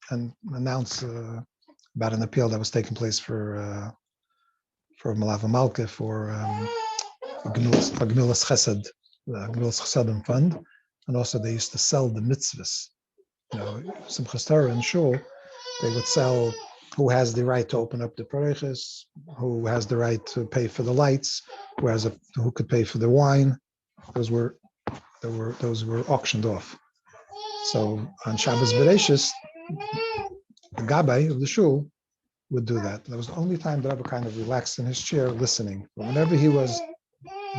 announce about an appeal that was taking place for Malava Malka, for Gemilas Chesed, the Gemilas Chesedim fund, and also they used to sell the mitzvahs. You know, Simchas Torah and Shul, they would sell who has the right to open up the pareches, who has the right to pay for the lights, who could pay for the wine. Those were auctioned off. So on Shabbos Bereshis, the Gabbai of the Shul would do that. That was the only time the Rebbe kind of relaxed in his chair listening. But whenever he was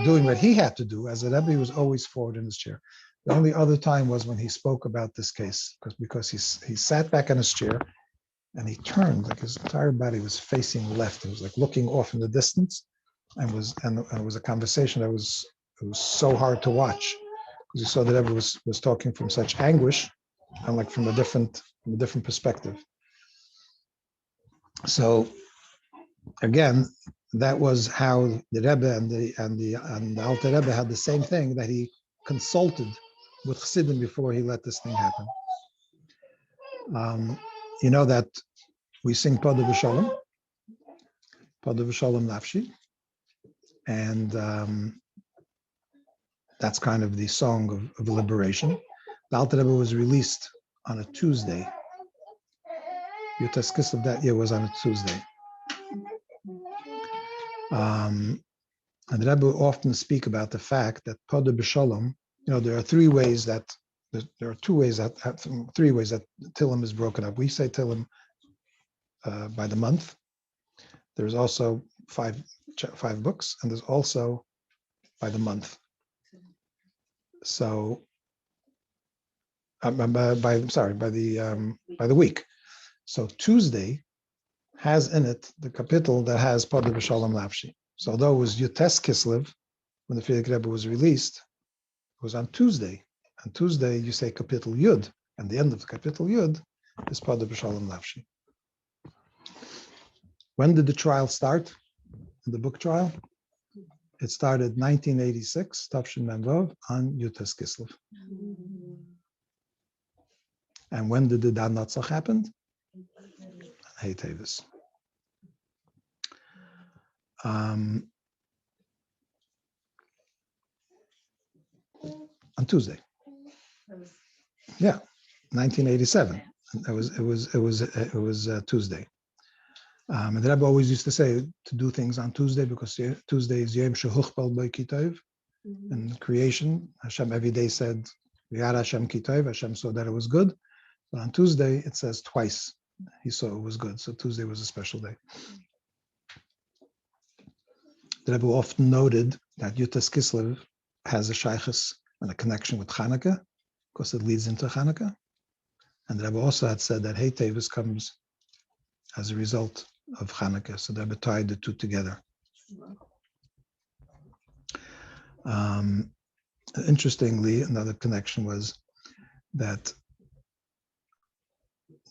doing what he had to do, as a Rebbe, he was always forward in his chair. The only other time was when he spoke about this case, because he sat back in his chair and he turned, like his entire body was facing left. He was like looking off in the distance, and it was a conversation that was so hard to watch, because you saw that Rebbe was talking from such anguish and like from a different perspective. So again, that was how the Rebbe and the Alter Rebbe had the same thing, that he consulted with Chassidim before he let this thing happen. You know that we sing Pada V'Shalom Nafshi, and that's kind of the song of liberation. The Alter Rebbe was released on a Tuesday. Yutas Kislev that year was on a Tuesday. And the Rebbe often speak about the fact that Pada B'Shalom, you know, there are 3 ways that Tillim is broken up. We say Tillim by the month. There's also 5 books, and there's also by the month. So, by the week. So Tuesday has in it the capital that has Pada B'Shalom Nafshi. So although it was Yutes Kislev, when the Frierdiker Rebbe was released, it was on Tuesday. On Tuesday, you say Kapitel Yud, and the end of the Kapitel Yud is Pada B'Shalom Nafshi. When did the trial start? In the book trial? It started 1986, Tafshin Memvav, on Yutes Kislev. And when did the Dan Natzach happen? Hei Teves. On Tuesday. Yeah, 1987. It was Tuesday. And the Rebbe always used to say to do things on Tuesday because Tuesday is Yom Shehuchpal by Kitov. In creation, Hashem every day said, V'yara Hashem Kitov, Hashem saw that it was good. But on Tuesday, it says twice, he saw it was good. So Tuesday was a special day. The Rebbe often noted that Yutas Kislev has a shaychus and a connection with Hanukkah because it leads into Hanukkah. And the Rebbe also had said that Hei Teves comes as a result of Hanukkah. So the Rebbe tied the two together. Interestingly, another connection was that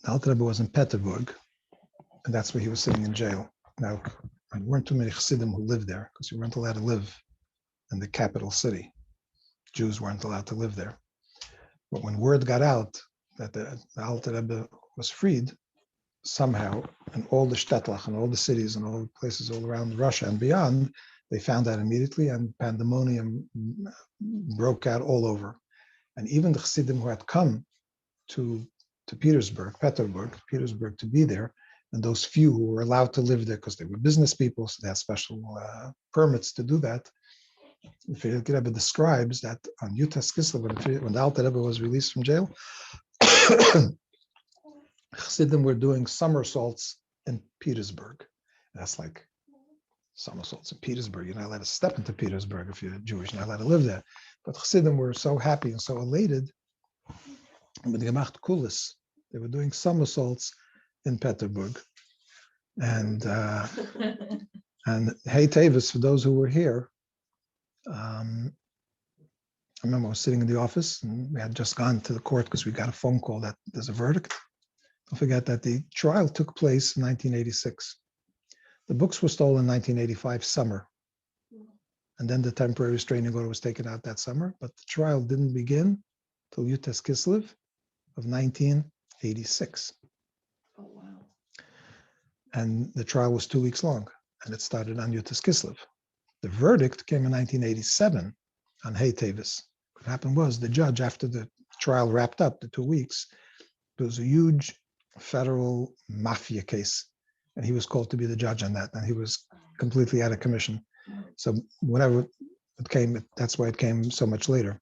the Alter Rebbe was in Peterburg, and that's where he was sitting in jail. Now, there weren't too many Chassidim who lived there because you weren't allowed to live in the capital city. Jews weren't allowed to live there. But when word got out that the Alter Rebbe was freed, somehow in all the shtetlach and all the cities and all the places all around Russia and beyond, they found out immediately, and pandemonium broke out all over. And even the Chassidim who had come to Petersburg to be there, and those few who were allowed to live there because they were business people, so they had special permits to do that. The Friedman Rebbe describes that on Yutas Kislev, when the Alter Rebbe was released from jail, Chassidim were doing somersaults in Petersburg. That's like somersaults in Petersburg. You're not allowed to step into Petersburg if you're Jewish. You're not allowed to live there. But Chassidim were so happy and so elated. With the Gemacht Kulis, they were doing somersaults in Petersburg. And Hei Teves, for those who were here, I remember I was sitting in the office and we had just gone to the court because we got a phone call that there's a verdict. Don't forget that the trial took place in 1986. The books were stolen in 1985 summer. And then the temporary restraining order was taken out that summer, but the trial didn't begin till Yutas Kislev of 1986. Oh, wow. And the trial was 2 weeks long, and it started on Yutas Kislev. The verdict came in 1987 on Hei Teves. What happened was the judge, after the trial wrapped up, the 2 weeks, there was a huge federal mafia case, and he was called to be the judge on that, and he was completely out of commission. So whatever it came, that's why it came so much later.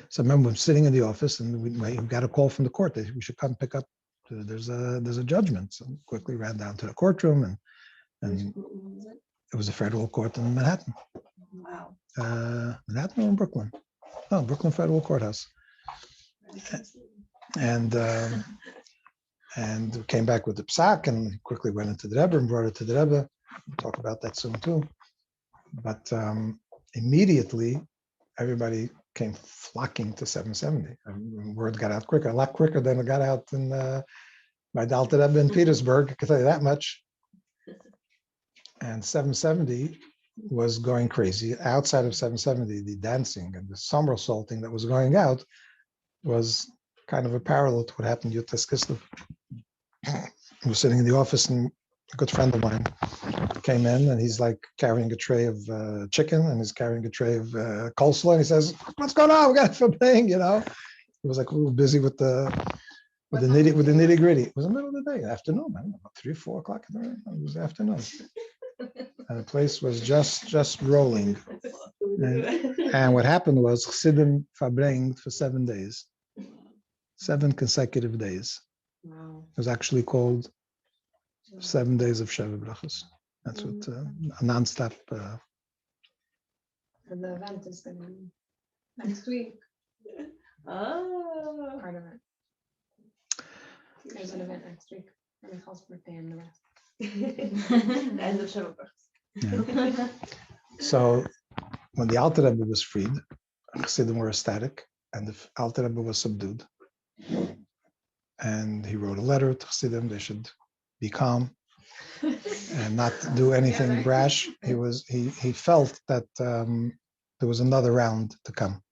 So I remember I'm sitting in the office, and we got a call from the court that we should come pick up. There's a judgment. So quickly ran down to the courtroom, and it was a federal court in Manhattan. Wow. Manhattan or in Brooklyn? No, Brooklyn Federal Courthouse. And came back with the psak and quickly went into the Rebbe and brought it to the Rebbe. We'll talk about that soon too. But immediately, everybody came flocking to 770. And word got out quicker, a lot quicker than it got out in by the Alter Rebbe in Petersburg. I can tell you that much. And 770 was going crazy. Outside of 770, the dancing and the somersaulting that was going out was kind of a parallel to what happened at Yutas Kislev. I was sitting in the office, and a good friend of mine came in, and he's like carrying a tray of chicken, and he's carrying a tray of coleslaw, and he says, "What's going on? We got a thing, you know." It was like we were busy with the nitty gritty. It was the middle of the day, afternoon, I don't know, about 3 or 4 o'clock in the morning. It was afternoon, and the place was just rolling. And what happened was Chassidim verbringed for 7 days, 7 consecutive days. Wow. It was actually called 7 days of Sheva Brachos. That's what a nonstop. And the event is going to be next week, Oh. part of it. There's an event next week for Michal's birthday and the rest. The end of Sheva Brachos. Yeah. So when the Alter Rebbe was freed, Chassidim were ecstatic, and the Alter Rebbe was subdued. And he wrote a letter to Chassidim. They should be calm and not do anything brash. He felt that there was another round to come,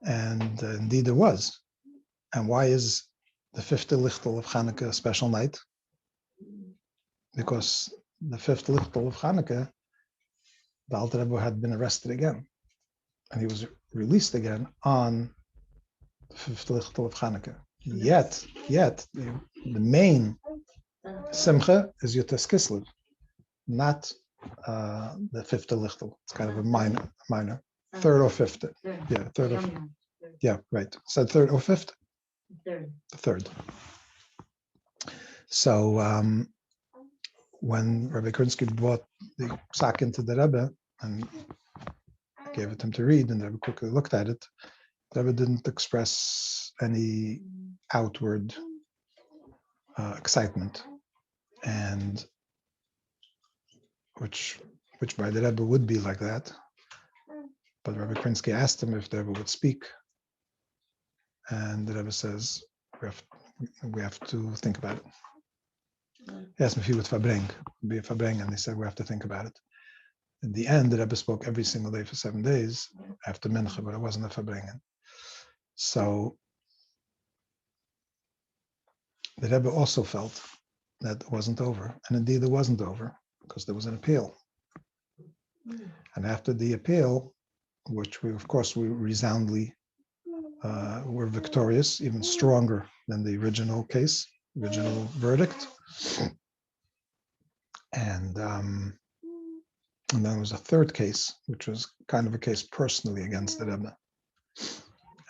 and indeed there was. And why is the 5th Lichtel of Hanukkah a special night? Because the 5th Lichtel of Hanukkah, the Alter Rebbe had been arrested again, and he was released again on the 5th Lichtel of Hanukkah. Yet the main Simcha is Yud Tes Kislev, not the fifth lichtel. It's kind of a minor, third or fifth. Yeah, third or fifth. Yeah, right. So third or fifth? Third. The third. So when Rabbi Krinsky brought the sack into the Rebbe and gave it to him to read, and the Rebbe quickly looked at it, the Rebbe didn't express any outward excitement, and which by the Rebbe would be like that. But Rabbi Krinsky asked him if the Rebbe would speak, and the Rebbe says, we have to think about it. He asked him if he would be a verbring, and he said, we have to think about it. In the end, the Rebbe spoke every single day for 7 days after Mincha, but it wasn't a verbringen. So the Rebbe also felt that it wasn't over, and indeed it wasn't over, because there was an appeal. And after the appeal, which we resoundingly were victorious, even stronger than the original verdict. And then there was a third case, which was kind of a case personally against the Rebbe.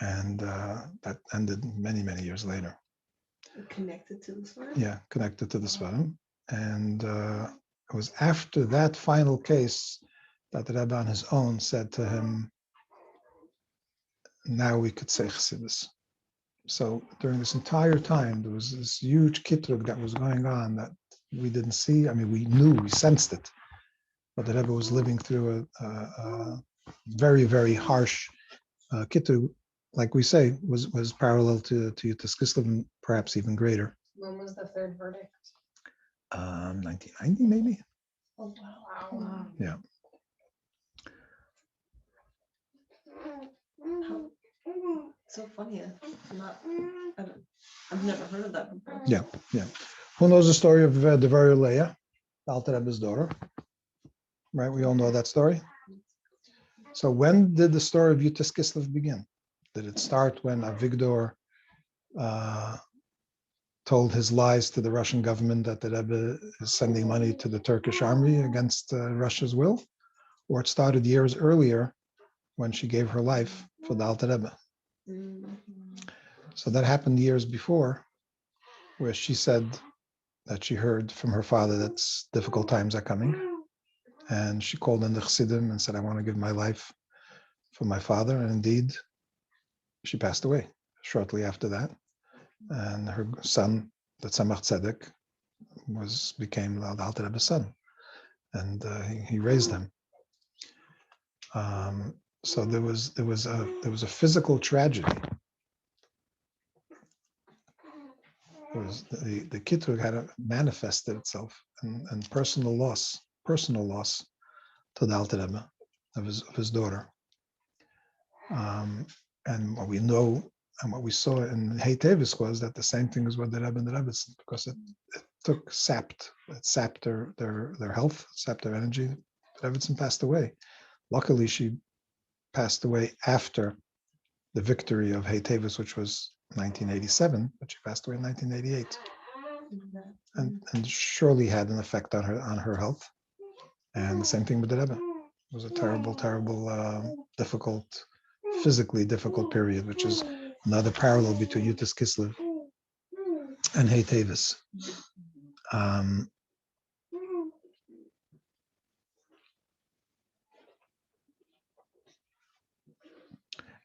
And that ended many, many years later. Connected to the Svarim? Yeah, connected to the Svarim. And it was after that final case that the Rebbe on his own said to him, now we could say Chassidus. So during this entire time, there was this huge kitrug that was going on that we didn't see. I mean, we knew, we sensed it, but the Rebbe was living through a very, very harsh kitrug, like we say, was parallel to Yud Tes Kislev, and perhaps even greater. When was the third verdict? 1990, maybe. Oh, wow. Yeah. So funny. I've never heard of that before. Yeah. Who knows the story of Devar Leah, the Alter Rebbe's daughter? Right, we all know that story. So when did the story of Yud Tes Kislev begin? Did it start when Avigdor told his lies to the Russian government that the Rebbe is sending money to the Turkish army against Russia's will? Or it started years earlier when she gave her life for the Alter Rebbe? So that happened years before, where she said that she heard from her father that difficult times are coming. And she called in the Chassidim and said, I want to give my life for my father. And indeed, she passed away shortly after that. And her son, the Tzemach Tzedek, became the Alter Rebbe's son. And he raised him. So there was a physical tragedy. It was the kitrug had manifested itself in personal loss to the Alter Rebbe of his daughter. And what we know and what we saw in Hei Teves was that the same thing is what the Rebbe and the Rebbetzin, because it sapped their health, sapped their energy. The Rebbetzin passed away. Luckily, she passed away after the victory of Hei Teves, which was 1987, but she passed away in 1988, and surely had an effect on her health. And the same thing with the Rebbe. It was a terrible, physically difficult period, which is another parallel between Yud Tes Kislev and Hei Teves.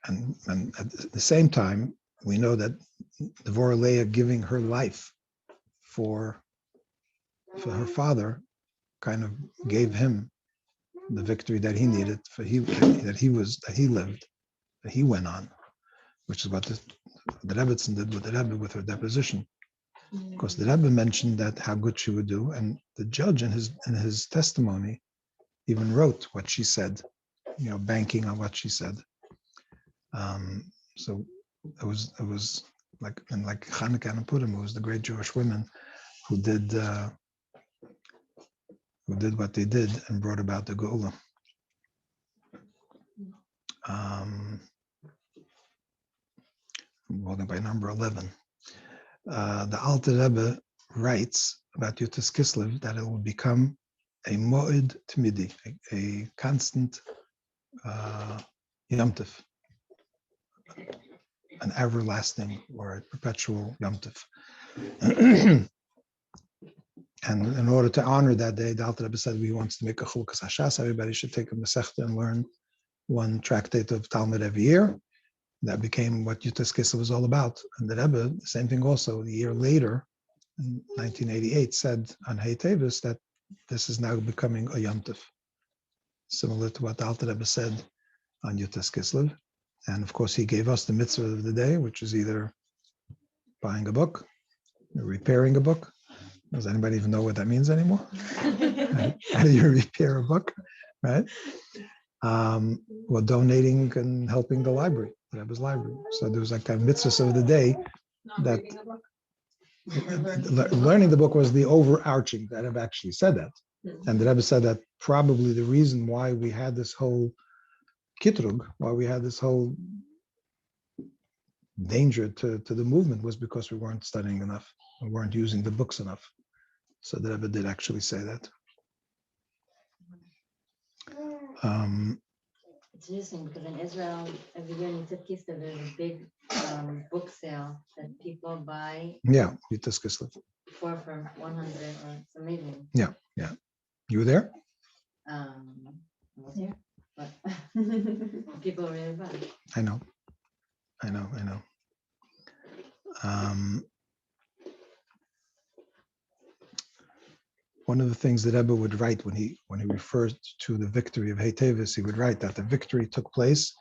And at the same time, we know that Devorah Leah giving her life for her father kind of gave him the victory that he needed, that he went on, which is what the Rebbetzin did with the Rebbe with her deposition. Because the Rebbe mentioned that how good she would do, and the judge in his testimony even wrote what she said, banking on what she said. So it was like Chanukah and Purim, it was the great Jewish women who did what they did and brought about the Geula. Holding by number 11. The Alter Rebbe writes about Yutas Kislev that it will become a moed tmidi, a constant Yom Tov, an everlasting or a perpetual Yom Tov. And in order to honor that day, the Alter Rebbe said he wants to make a Chulukas Hashas. Everybody should take a Masechta and learn one tractate of Talmud every year. That became what Yutas Kislev was all about. And the Rebbe, the same thing also, a year later, in 1988, said on Hei Teves that this is now becoming a Yom Tov, similar to what the Alter Rebbe said on Yutas Kislev. And of course, he gave us the mitzvah of the day, which is either buying a book, or repairing a book. Does anybody even know what that means anymore? Right? How do you repair a book, right? Or donating and helping the library, the Rebbe's library. So there was like a mitzvah of the day that learning the book was the overarching. The Rebbe actually said that. And the Rebbe said that probably the reason why we had this whole kitrug, why we had this whole danger to the movement was because we weren't studying enough. We weren't using the books enough. So the Rebbe did actually say that. It's interesting because in Israel, every year in Yitzhak Kislev, there's a big book sale that people buy. Yeah, Yutas Kislev. For 100, or it's amazing. Yeah. You were there? I was here, but people really buy. I know. One of the things that Rebbe would write when he referred to the victory of Hei Teves, he would write that the victory took place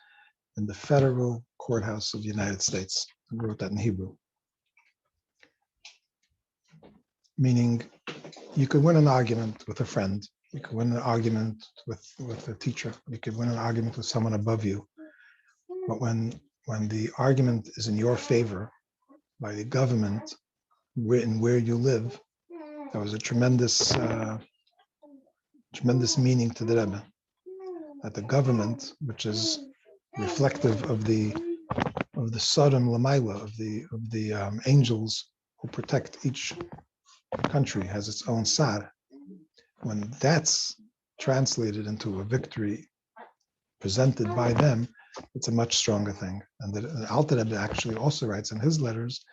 in the federal courthouse of the United States. He wrote that in Hebrew. Meaning, you could win an argument with a friend, you could win an argument with a teacher, you could win an argument with someone above you. But when the argument is in your favor by the government, where you live, there was a tremendous meaning to the Rebbe. That the government, which is reflective of the Sodom Lamaila, of the angels who protect each country, has its own Sar. When that's translated into a victory presented by them, it's a much stronger thing. And the Alter Rebbe actually also writes in his letters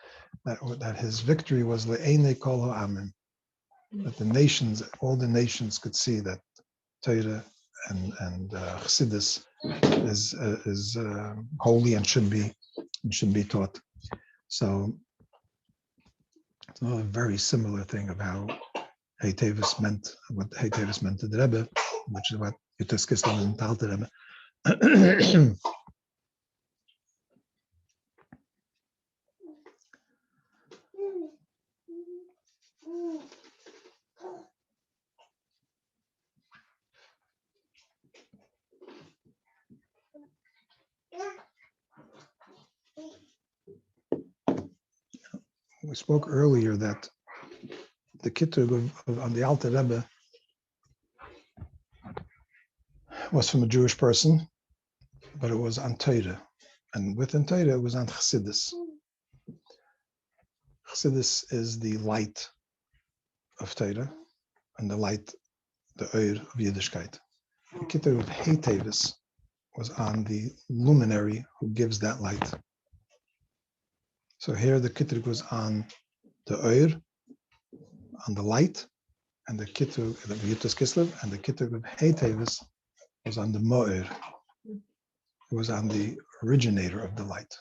that his victory was le'enei kol ha'amim, that the nations, all the nations could see that Torah and Chassidus is holy and should be taught. So it's not a very similar thing of how Hei Teves meant, what Hei Teves meant to the Rebbe, which is what Yutas Kislev and Alter Rebbe. We spoke earlier that the kittug on the Alter Rebbe was from a Jewish person, but it was on Torah, and within Torah it was on Chassidus. Chassidus is the light of Torah and the light, the Oir of Yiddishkeit. The kittug of Hei Teves was on the luminary who gives that light. So here the kittug was on the Oir, on the light, and the kittug of Yutas Kislev, and the kittug of Hei Teves was on the Mo'ir. It was on the originator of the light.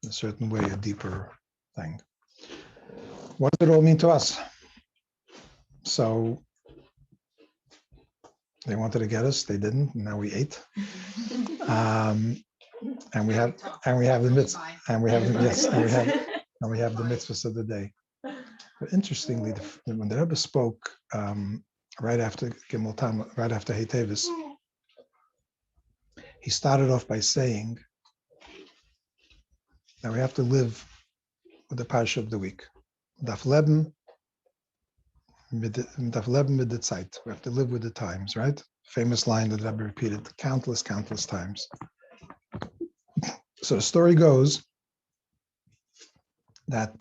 In a certain way, a deeper thing. What does it all mean to us? So they wanted to get us, they didn't. Now we ate, and we have the mitzvah, and we have the mitzvahs of the day. But interestingly, when the Rebbe spoke right after Gimel Tam, right after Hei Teves, he started off by saying that we have to live with the parsha of the week. Daf leben mit der Zeit. We have to live with the times, right? Famous line that Rebbe repeated countless times. So the story goes that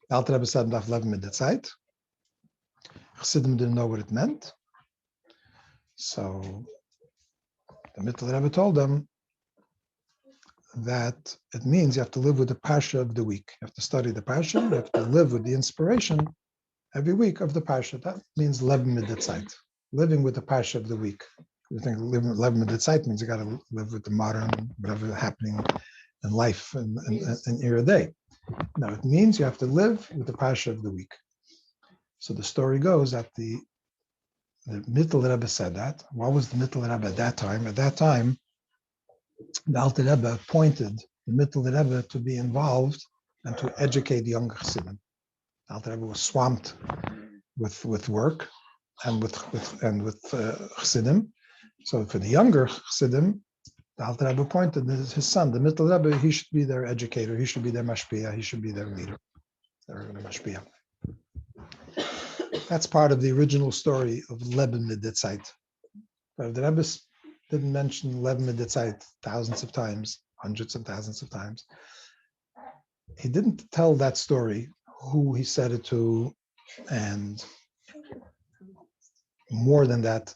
The Alter Rebbe said Daf Leben mit der Zeit. Chassidim didn't know what it meant. So the Mittel Rebbe told them that it means you have to live with the Parsha of the week. You have to study the Parsha. You have to live with the inspiration every week of the Parsha. That means Leben mit der Zeit, living with the Parsha of the week. You think Leben mit der Zeit means you got to live with the modern, whatever happening in life and in day. No, it means you have to live with the Parsha of the week. So the story goes that the Mittel Rebbe said that. What was the Mittel Rebbe at that time? At that time, the Alter Rebbe appointed the Mittel Rebbe to be involved and to educate the younger Chassidim. The Alter Rebbe was swamped with work and with Chassidim. So for the younger Chassidim, the Alter Rebbe appointed his son, the Mittel Rebbe. He should be their educator. He should be their mashpia. He should be their leader. Their mashpia. That's part of the original story of Leben mit der Zeit. But the Rebbe didn't mention Leben mit der Zeit thousands of times, hundreds of thousands of times. He didn't tell that story, who he said it to, and more than that,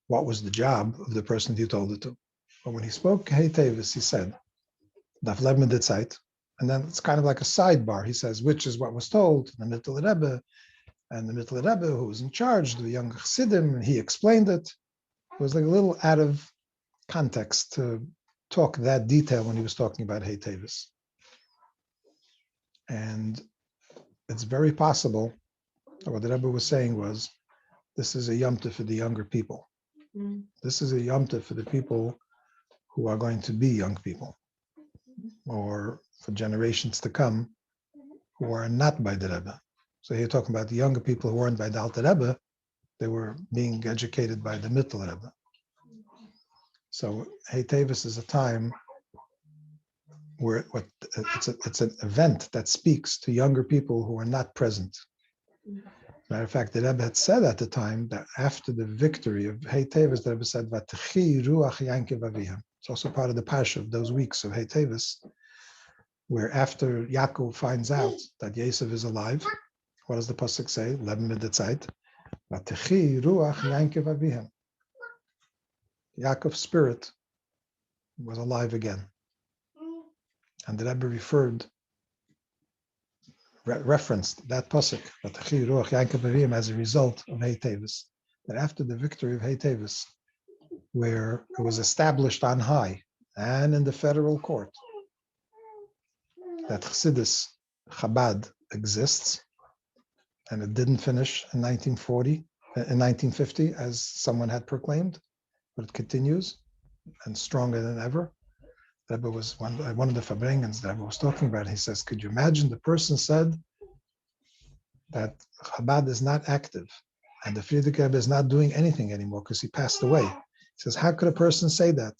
what was the job of the person he told it to. But when he spoke Hei Teves, he said, Daf Leben mit der Zeit, and then it's kind of like a sidebar. He says, which is what was told to the Mittel Rebbe, and the Mittel Rebbe, who was in charge, the younger Chassidim, and he explained it. It was like a little out of context to talk that detail when he was talking about Hei Teves. And it's very possible that what the Rebbe was saying was, this is a Yom Tov for the younger people. This is a Yom Tov for the people who are going to be young people, or for generations to come, who are not by the Rebbe. So you're talking about the younger people who weren't by the Alter Rebbe, they were being educated by the Mittel Rebbe. So Hei Teves is a time where it's an event that speaks to younger people who are not present. Matter of fact, the Rebbe had said at the time that after the victory of Hei Teves, the Rebbe said, "V'techi ruach yankev avihem." It's also part of the parsha of those weeks of Hei Teves, where after Yaakov finds out that Yosef is alive, what does the pasuk say? Leben mit der Zeit. V'techi ruach yankev avihem. Yaakov's spirit was alive again. And the Rebbe referenced that pasuk, V'techi ruach yankev avihem, as a result of Hei Teves. That after the victory of Hei Teves, where it was established on high and in the federal court that Chassidus Chabad exists, and it didn't finish in 1950, as someone had proclaimed, but it continues and stronger than ever. The Rebbe was one of the Fabrengens that Rebbe was talking about. He says, could you imagine the person said that Chabad is not active and the Friedrich Rebbe is not doing anything anymore because he passed away? He says, how could a person say that?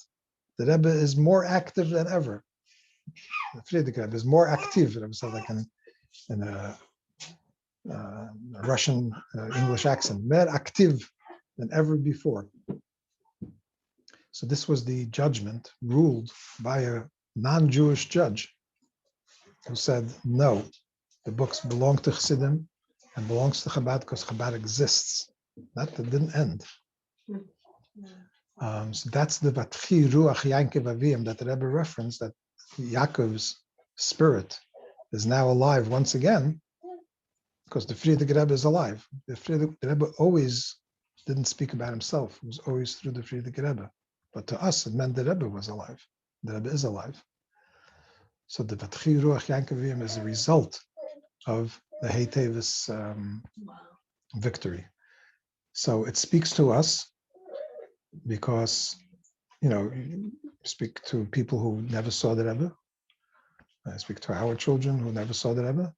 The Rebbe is more active than ever. The Friedrich Rebbe is more active, the Rebbe said, like in a Russian English accent, more active than ever before. So this was the judgment ruled by a non-Jewish judge who said, no, the books belong to Chassidim and belongs to Chabad because Chabad exists. That didn't end. So that's the Vatchi Ruach Yankev Avim that the Rebbe referenced, that Yaakov's spirit is now alive once again because the Friedrich Rebbe is alive. The Rebbe always didn't speak about himself. It was always through the Friedrich Rebbe. But to us, it meant the Rebbe was alive. The Rebbe is alive. So the Vatchi Ruach Yankev Avim is a result of the Hei Teves victory. So it speaks to us because, you speak to people who never saw the Rebbe. I speak to our children who never saw the Rebbe,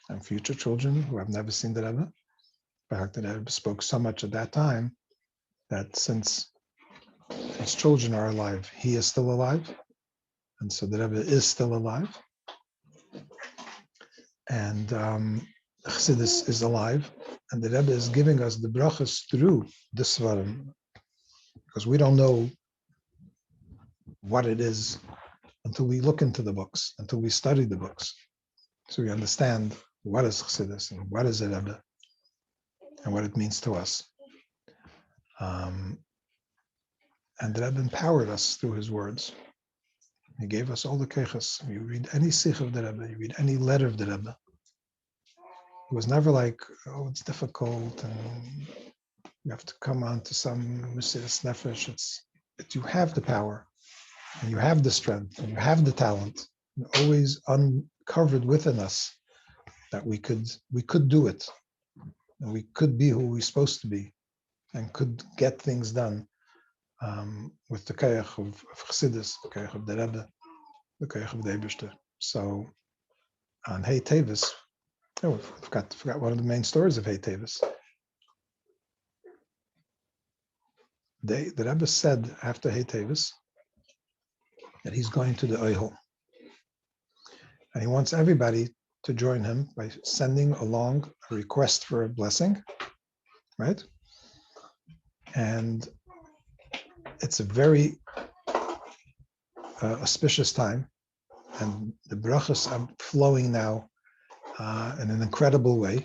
and future children who have never seen the Rebbe. In fact, the Rebbe spoke so much at that time that since his children are alive, he is still alive. And so the Rebbe is still alive. And Chassidus is alive. And the Rebbe is giving us the brachas through the Svarim, because we don't know what it is until we look into the books, until we study the books. So we understand what is Chassidus and what is the Rebbe and what it means to us. And the Rebbe empowered us through his words. He gave us all the kechas. You read any sikh of the Rebbe, you read any letter of the Rebbe. It was never like, oh, it's difficult and you have to come on to some Mesiras Nefesh. It's you have the power and you have the strength and you have the talent, and always uncovered within us that we could do it, and we could be who we're supposed to be, and could get things done with the Kehot of Chassidus, the Kehot of the Rebbe, the Kehot of the Eibishter. So on Hei Teves, oh, I forgot one of the main stories of Hei Teves. The Rebbe said after Hei Teves that he's going to the Oihel. And he wants everybody to join him by sending along a request for a blessing, right? And it's a very auspicious time, and the brachas are flowing now in an incredible way.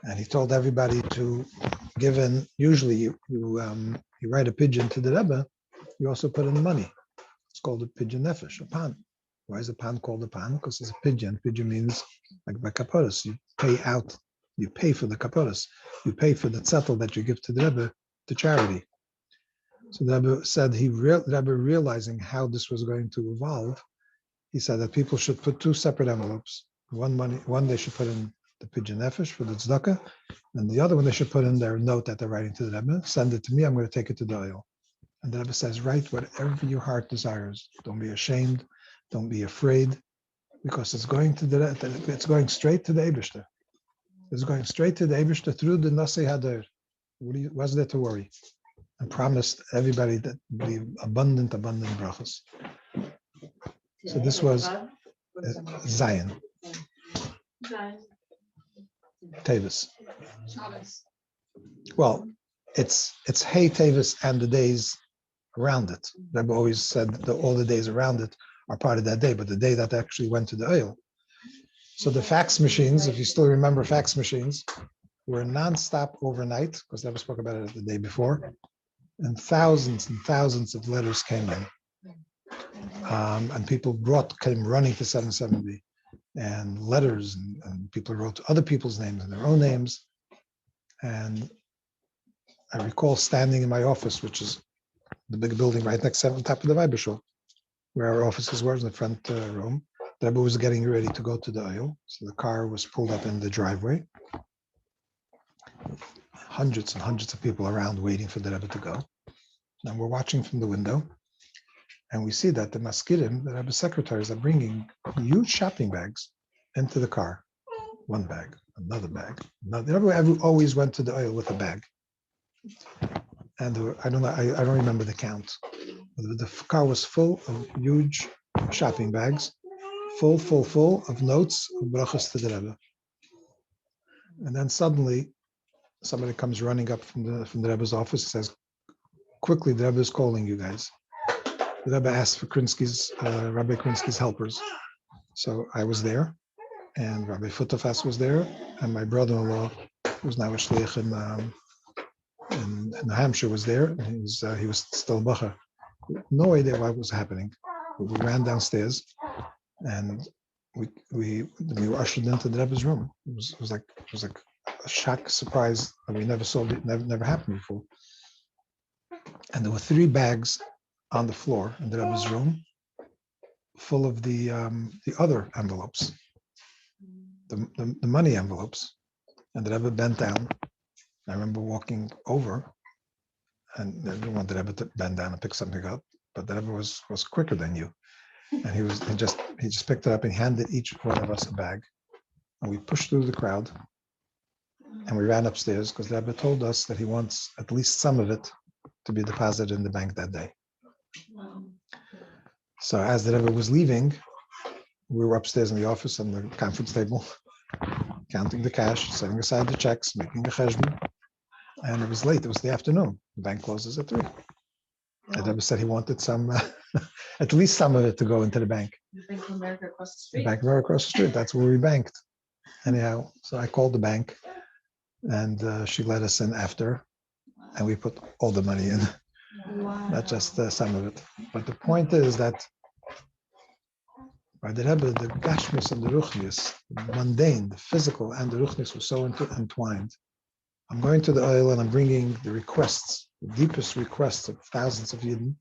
And he told everybody to give in. Usually, you write a pigeon to the Rebbe. You also put in money. It's called a pigeon nefesh, a pan. Why is a pan called a pan? Because it's a pigeon. Pigeon means like by kaporos. You pay out. You pay for the kaporos. You pay for the zettel that you give to the Rebbe to charity. So the Rebbe said the Rebbe realizing how this was going to evolve, he said that people should put two separate envelopes. One they should put in the pigeon nefesh for the tzedakah, and the other one they should put in their note that they're writing to the Rebbe. Send it to me. I'm going to take it to the oil. And the Rebbe says, write whatever your heart desires. Don't be ashamed. Don't be afraid, because it's going straight to the Eibishter. It's going straight to the Eibishter through the Nasei Hader. What's there to worry? And promised everybody that be abundant brachas. So this was Zion. Teves. Well, it's Hei Teves and the days around it. Rebbe always said that all the days around it are part of that day, but the day that actually went to the oil. So the fax machines, if you still remember fax machines, were nonstop overnight, because Rebbe spoke about it the day before, and thousands of letters came in. And people came running to 770, and letters, and people wrote other people's names and their own names. And I recall standing in my office, which is the big building right next to the top of the Weibishul, where our offices were in the front room. The Rebbe was getting ready to go to the oil, so the car was pulled up in the driveway. Hundreds and hundreds of people around waiting for the Rebbe to go. And we're watching from the window, and we see that the maskirim, the Rebbe's secretaries, are bringing huge shopping bags into the car. One bag, another bag. The Rebbe always went to the oil with a bag. And I don't remember the count. The car was full of huge shopping bags, full of notes of brachas to the Rebbe. And then suddenly, somebody comes running up from the Rebbe's office and says, quickly, the Rebbe is calling you guys. The Rebbe asked for Rabbi Krinsky's helpers. So I was there, and Rabbi Futafas was there, and my brother-in-law, who's now a shliach in New Hampshire, was there. And he was still bacher. No idea what was happening. We ran downstairs, and we were ushered into the Rebbe's room. It was like a shock, surprise that we never saw. Never happened before. And there were 3 bags on the floor in the Rebbe's room, full of the other envelopes, the money envelopes. And the Rebbe bent down. I remember walking over, and I didn't want the Rebbe to bend down and pick something up, but the Rebbe was quicker than you, and he just picked it up and handed each one of us a bag, and we pushed through the crowd, and we ran upstairs because the Rebbe told us that he wants at least some of it to be deposited in the bank that day. So as the Rebbe was leaving, we were upstairs in the office on the conference table, counting the cash, setting aside the checks, making the cheshbon, and it was late. It was the afternoon. The bank closes at 3. The Rebbe said he wanted some, at least some of it to go into the bank. The Bank of America across the The street. Bank of America across the street. That's where we banked. Anyhow, so I called the bank, and she let us in after, and we put all the money in, not just some of it. But the point is that by the Rebbe, the Gashmis and the Ruchnis, the mundane, the physical, and the Ruchnis were so entwined. I'm going to the oil and I'm bringing the requests, the deepest requests of thousands of Yidden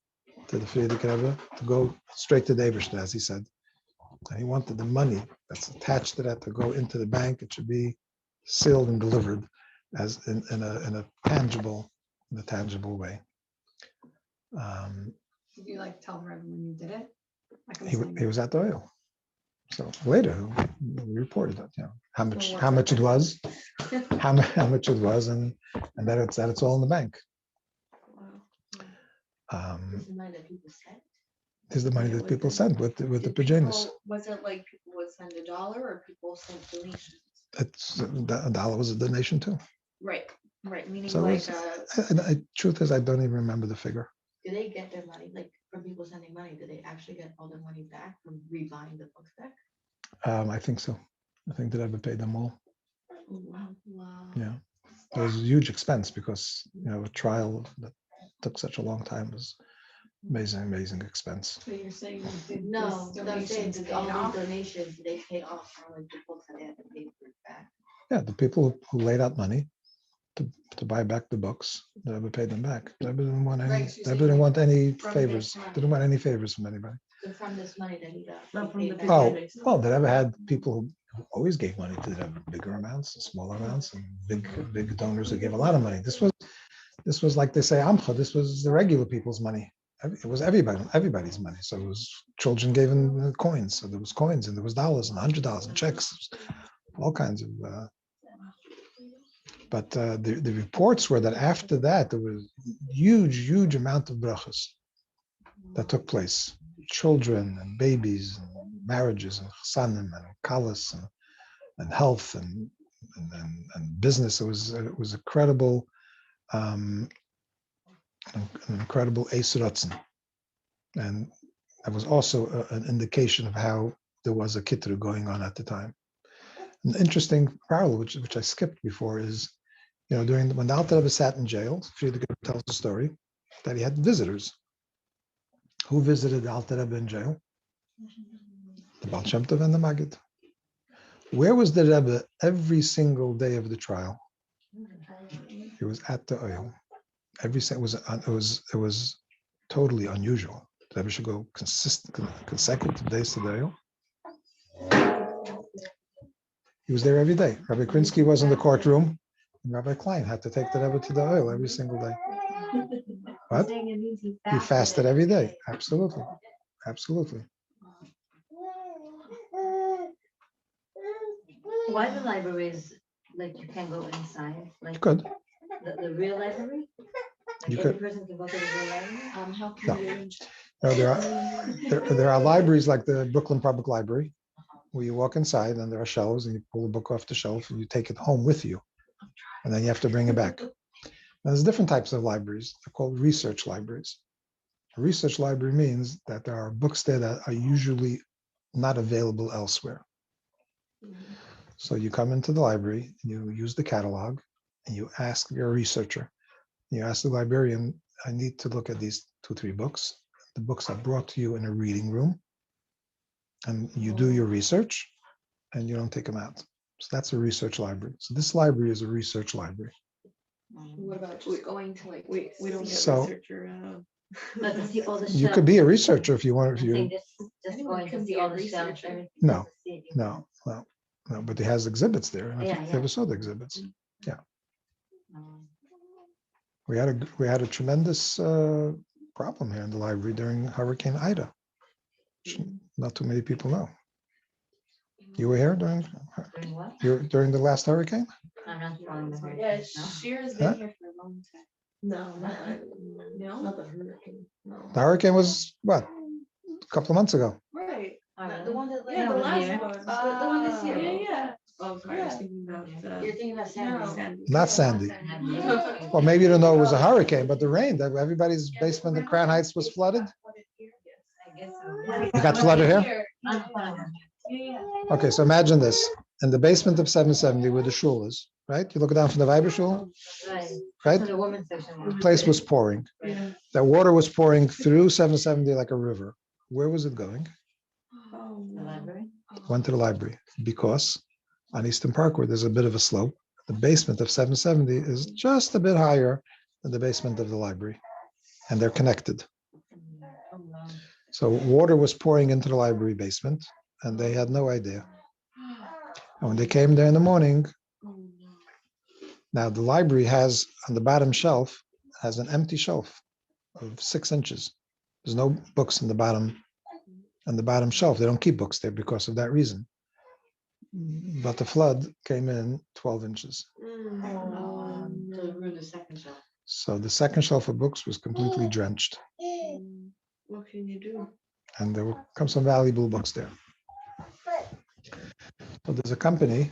to the Frierdiker Rebbe to go straight to the Ebershter, as he said. And he wanted the money that's attached to that to go into the bank. It should be sealed and delivered as in a tangible way. Did you like tell Reverend when you did it? Like I'm He saying, was at the oil. So later we reported that, how much it was, how much it was, and that it's all in the bank. Is the money that people sent? Is the money that people sent with the pajamas. Was it like people would send $1 or people sent donations? It's a dollar was a donation too. Right, meaning So like, truth is, I don't even remember the figure. Do they get their money, like from people sending money, do they actually get all their money back from rebuying the books back? I think so. I think that I've paid them all. wow. Yeah, it was a huge expense because a trial that took such a long time was amazing expense. so you're saying you did No, this but I'm saying donations that paid all off? these donations, they paid off for like the books that they had to pay for it back. Yeah, the people who laid out money to buy back the books, they never paid them back. They didn't want any. Right, so you're They saying didn't want any from favors. this money. Didn't want any favors from anybody. So from this money that he got. Not he from paid the back. Oh, well, they never had people who always gave money to them, bigger amounts and smaller amounts, and big donors who gave a lot of money. This was like they say Amcha. This was the regular people's money. It was everybody's money. So it was children gave them coins. So there was coins and there was dollars and $100 and checks, all kinds of. But the reports were that after that there was huge amount of brachas that took place. Children and babies and marriages and chasanim and kalas and health and business. It was incredible, an incredible eis ratzon. And that was also an indication of how there was a kitru going on at the time. An interesting parallel, which I skipped before, is when the Alter Rebbe sat in jail, Friedman tells the story that he had visitors. Who visited the Alter Rebbe in jail? The Baal Shem Tov and the Maggid. Where was the Rebbe every single day of the trial? He was at the oil. It was totally unusual. The Rebbe should go consecutive days to the oil. He was there every day. Rabbi Krinsky was in the courtroom, and Rabbi Klein had to take the Rebbe to the oil every single day. What? He fasted every day. Absolutely. Why the libraries, like you can't go inside? Like You could. the real library? Like You every could. person can go to the real library? How can No. you arrange that? No, there are libraries like the Brooklyn Public Library, where you walk inside and there are shelves and you pull a book off the shelf and you take it home with you. And then you have to bring it back. Now, there's different types of libraries. They're called research libraries. A research library means that there are books there that are usually not available elsewhere. So you come into the library and you use the catalog and you ask, you're a researcher, you ask the librarian, I need to look at these 2-3 books. The books are brought to you in a reading room and you do your research and you don't take them out. So that's a research library. So this library is a research library. What about just going to like, we don't get So- researcher. But to see all the You could be a researcher if you want. I'm If saying you just Anyone going can to see be a all the shelves, researcher. everything. No, just to see it. no, but he has exhibits there. And I Yeah, think yeah. you ever saw the exhibits. Um, We had a tremendous problem here in the library during Hurricane Ida. Which not too many people know. You were here during Doing what? the last hurricane? I'm not following the hurricane. Yeah, no. Shear's Huh? been here for a long time. No, not the hurricane. No. The hurricane was what, a couple of months ago. Right. Oh, The really? one that, Yeah, the was last here. one. The one this year. Yeah. Oh, sorry, I was thinking about You're thinking about Sandy. Not Sandy. Sandy. Well, maybe you don't know it was a hurricane, but the rain, everybody's basement in Crown Heights was flooded. I guess so. You got flooded here? Okay, so imagine this. in the basement of 770 where the shul is, right? You look down from the Weiber shul, Right. right? That's where the women's section was. The place was pouring. Right. That water was pouring through 770 like a river. Where was it going? The library. Went to the library because on Eastern Parkway there's a bit of a slope. The basement of 770 is just a bit higher than the basement of the library, and they're connected. Oh, wow. So water was pouring into the library basement, and they had no idea. And when they came there in the morning, now the library has on the bottom shelf has an empty shelf of 6 inches. There's no books on the bottom shelf. They don't keep books there because of that reason. But the flood came in 12 inches. To ruin the second shelf. So the second shelf of books was completely drenched. What can you do? And there will come some valuable books there. So there's a company,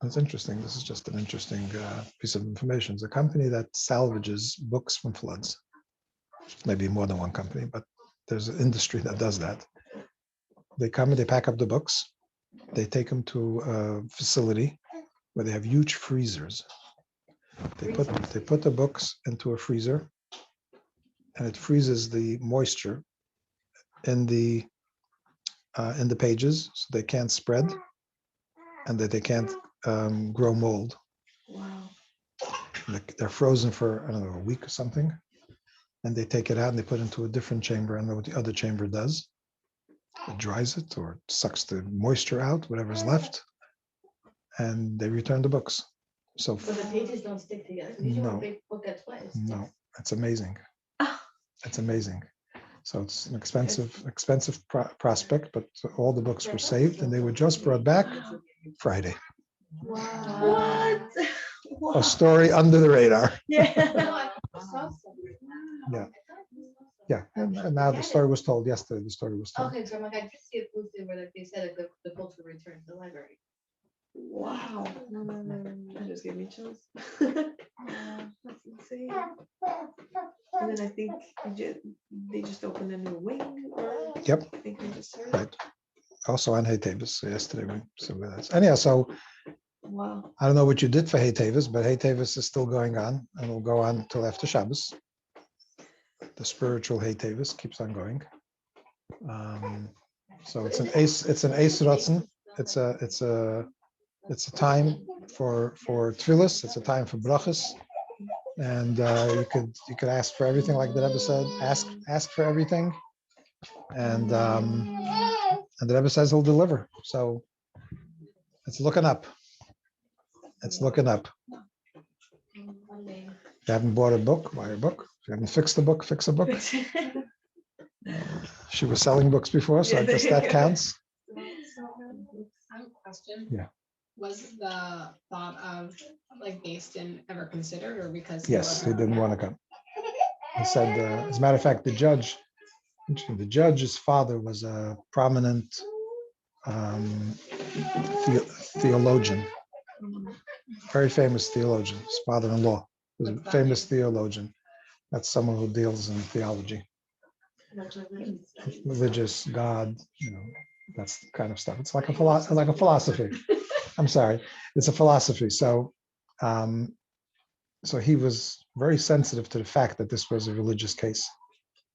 it's interesting, this is just an interesting piece of information. It's a company that salvages books from floods. Maybe more than one company, but there's an industry that does that. They come and they pack up the books. They take them to a facility where they have huge freezers. They put the books into a freezer, and it freezes the moisture in the pages, so they can't spread, and that they can't grow mold. Wow. They're frozen for, I don't know, a week or something, and they take it out and they put it into a different chamber. I don't know what the other chamber does. It dries it or sucks the moisture out, whatever's left, and they return the books. So But the pages don't stick together. No. Book gets wet. no, it's amazing. Ah. It's amazing. So it's an expensive prospect, but all the books were saved and they were just brought back Friday. Wow. What? A story under the radar. Yeah. Yeah, and now the story was told yesterday. The story was told. Okay, so I'm like, I did see a posting where like they said like the books were returned to the library. Wow. That just gave me chills. That's insane. And then I think they just opened a new wing. Or Yep. I think they just started. Right. Also on Hei Teves yesterday. Anyhow, so Wow. I don't know what you did for Hei Teves, but Hei Teves is still going on and will go on till after Shabbos. The spiritual Hei Teves keeps on going. So it's an ace rotzen. It's a time for tefillos. It's a time for brachas, and you could ask for everything, like the Rebbe said. Ask for everything, and the Rebbe says he'll deliver. So it's looking up. It's looking up. If you haven't bought a book, buy a book. If you haven't fixed a book, fix a book. She was selling books before, so I guess that counts. I have a question. Yeah. Was the thought of like based in ever considered, or because Yes, he didn't want to come. He said, as a matter of fact, the judge's father was a prominent theologian, very famous theologian. His father-in-law was a famous theologian. That's someone who deals in theology, religious, God, that's the kind of stuff. It's like a philosophy. I'm sorry, it's a philosophy. So he was very sensitive to the fact that this was a religious case.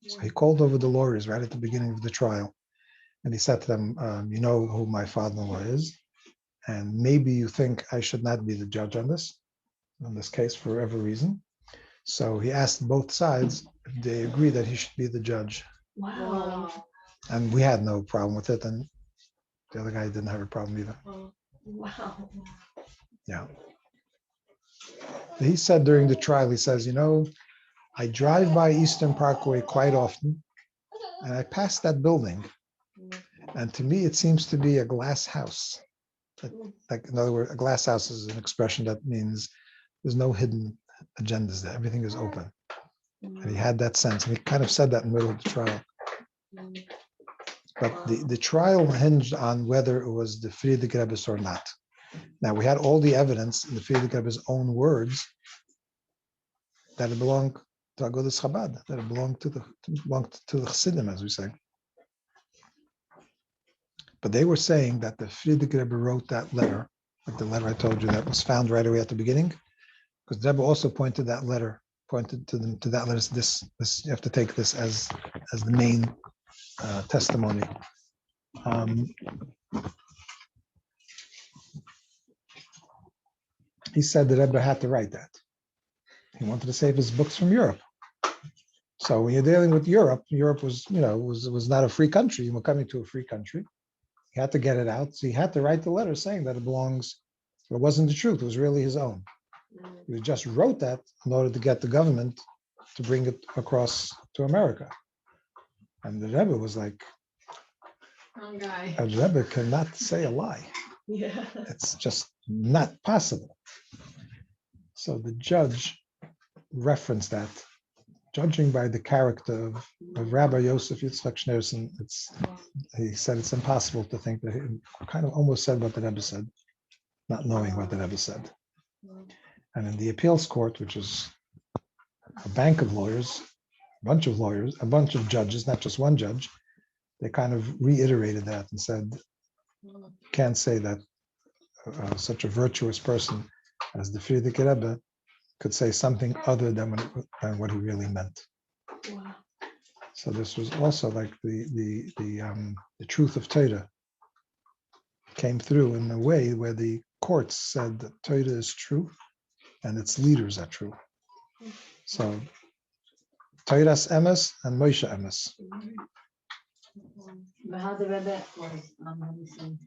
So he called over the lawyers right at the beginning of the trial, and he said to them, you know who my father-in-law is, and maybe you think I should not be the judge on this case for whatever reason. So he asked both sides if they agree that he should be the judge. Wow. And we had no problem with it, and the other guy didn't have a problem either. Wow. Yeah. He said during the trial, he says, I drive by Eastern Parkway quite often, and I pass that building, and to me, it seems to be a glass house. Like, in other words, a glass house is an expression that means there's no hidden agendas there. Everything is open. And he had that sense, and he kind of said that in the middle of the trial. But the trial hinged on whether it was the Friedrich Rebbe's or not. Now, we had all the evidence in the Friedrich Rebbe's own words that it belonged to Agudas Chabad, that it belonged to the Chassidim, as we say. But they were saying that the Friedrich Rebbe wrote that letter like the letter I told you that was found right away at the beginning, because Rebbe also pointed to that letter as this you have to take this as the main testimony. He said that Rebbe had to write that. He wanted to save his books from Europe. So when you're dealing with Europe was, was not a free country. You were coming to a free country. He had to get it out. So he had to write the letter saying that it wasn't the truth. It was really his own. He just wrote that in order to get the government to bring it across to America. And the Rebbe was like, Wrong guy. a Rebbe cannot say a lie. Yeah. It's just not possible. So the judge referenced that, judging by the character of Rabbi Yosef Yitzchak Schneerson. He said it's impossible to think that he kind of almost said what the Rebbe said, not knowing what the Rebbe said. And in the appeals court, which is a bank of lawyers, a bunch of judges, not just one judge, they kind of reiterated that and said, can't say that such a virtuous person as the Friedman Rebbe could say something other than what he really meant. Wow. So this was also like the truth of Torah came through in a way where the courts said that Torah is true and its leaders are true. So Torah's emes and Moshe emes. But how the Rebbe was, how do you say,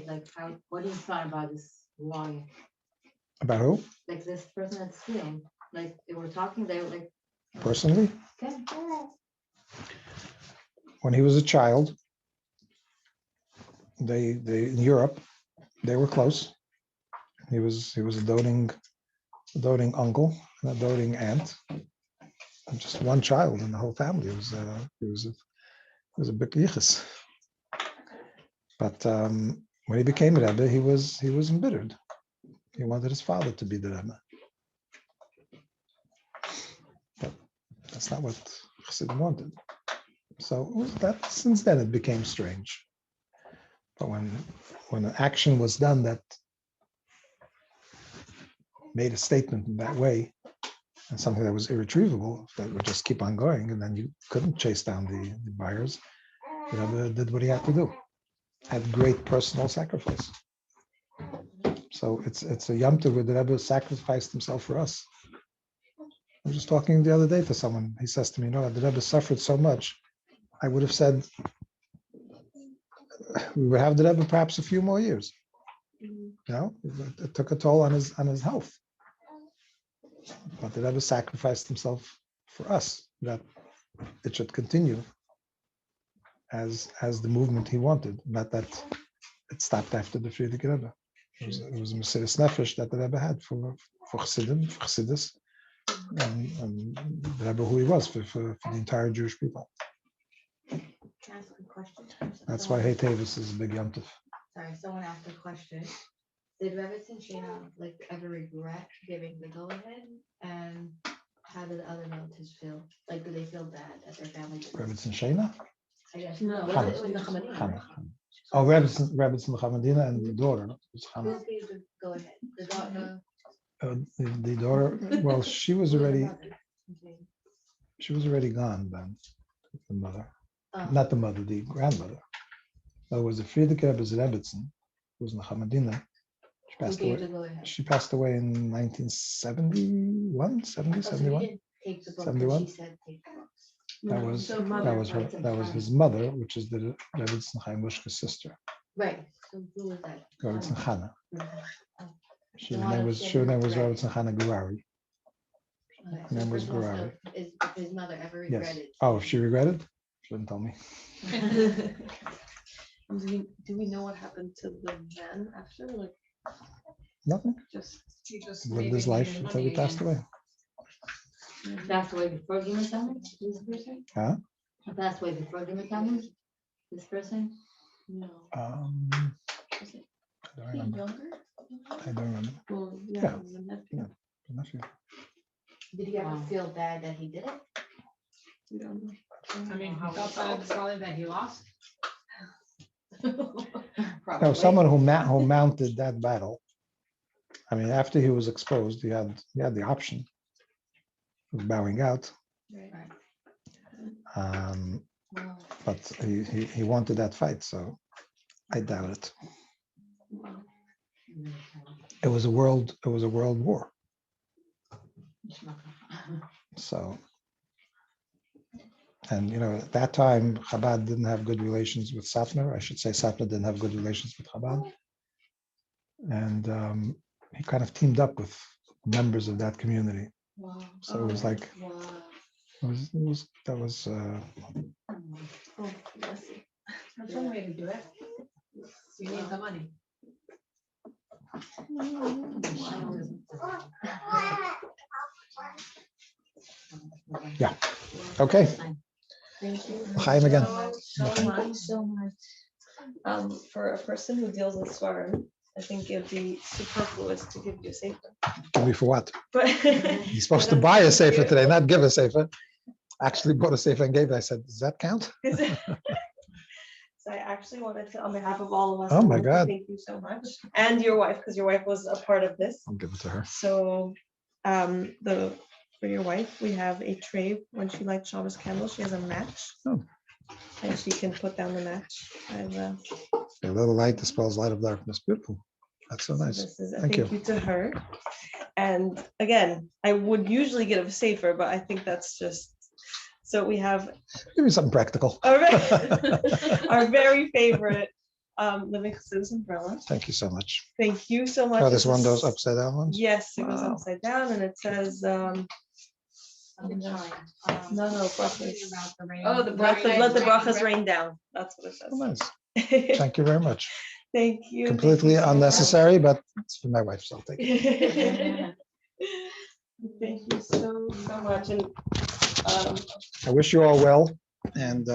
like what do you thought about this lawyer? About who? Like this person that's suing, like they were talking, they were like, Personally, okay. when he was a child, they in Europe, they were close. He was a doting uncle and a doting aunt, and just one child in the whole family. It was a big yichus. But when he became a Rebbe, he was embittered. He wanted his father to be the Rebbe. But that's not what Chassidim wanted. So since then it became strange. But when an action was done that made a statement in that way, and something that was irretrievable, that would just keep on going, and then you couldn't chase down the buyers, the Rebbe did what he had to do. Had great personal sacrifice. So it's a Yom Tov where the Rebbe sacrificed himself for us. I was just talking the other day to someone. He says to me, the Rebbe suffered so much. I would have said we would have the Rebbe perhaps a few more years. It took a toll on his health. But the Rebbe sacrificed himself for us, that it should continue as the movement he wanted, not that it stopped after the Friedrich Rebbe. It was a Mesiras Nefesh that the Rebbe had for Chassidim, for Chassidus, and the Rebbe who he was for the entire Jewish people. Can I ask a question? That's why Hei Teves is a big Yom Tov. Sorry, someone asked a question. Did Rebbe and Shana ever regret giving the go-ahead? And how did the other relatives feel? Like, do they feel bad at their family? Rebbetzin and Shana? I guess. No, Chana. it was Nachmanina. Chana. Oh, Rebbetzin and Chamadina and the daughter. It's Who Chana. gave the go-ahead? The daughter? The daughter. Well, she was already Okay. gone then. The mother, Oh. not the mother, the grandmother. That was the Friedrich Rebbe's Rebbetzin, who was in Chamadina. She Who passed gave away. the go-ahead? She passed away in 1971, 70, Oh, so he 71. didn't take the book 71? and she said take the books. That was his mother, which is the Rebbetzin Chaim Lushka's sister, Right. So who was that? Rebbetzin Chana. Mhm. Her name was Rebbetzin Chana Gurari. Okay, Her name was so first of all, Gurari. Is his mother ever Yes. regretted? Oh, she regretted? She didn't tell me. Do we know what happened to the man after? Like, Nothing. just He just Lived maybe his life needed until he money passed again. away. Passed away before Gimel Tammuz, this person? Huh? He passed away before Gimel Tammuz, this person? no. I Was it don't remember. younger? I don't remember. Well, Yeah. yeah, the nephew. Yeah. The nephew. Did he ever Wow. feel bad that he did it? We don't know. I mean, he felt bad probably that he lost. No, someone who mounted that battle. I mean, after he was exposed, he had the option of bowing out. Right. Wow. But he wanted that fight, so I doubt it. It was a world war. So, and at that time, Chabad didn't have good relations with Satmar. I should say Satmar didn't have good relations with Chabad. And he kind of teamed up with members of that community. Wow. So it was like, Wow. that was Oh, bless you. That's one way to do it. You need the money. yeah. Okay. Thank you. Chaim again. So much. For a person who deals with Svarim, I think it'd be superfluous to give you a sefer. Give me for what? But He's supposed to buy a sefer today, not give a sefer. Actually bought a sefer and gave it. I said, does that count? So I actually wanted to, on behalf of all of us, Oh I my wanted to God. thank you so much, and your wife, because your wife was a part of this. I'll give it to her. So, for your wife, we have a tray. When she lights Shabbos candles, she has a match, Oh. and she can put down the match. A little light dispels light of darkness. Beautiful. That's so nice. This is a Thank thank you to her. And again, I would usually give a sefer, but I think that's just, so we have Give me something practical. our very favorite Living Chassidus umbrella. Thank you so much. Thank you so much. Oh, this one goes upside down ones? Yes, it goes Wow. upside down, and it says, no, brachas. Oh, let the brachas rain down. That's what it Oh, says. nice. Thank you very much. Thank you. Completely Thank you so unnecessary, but it's for my wife, so I'll take it. much. Thank you so much. And I wish you all well, and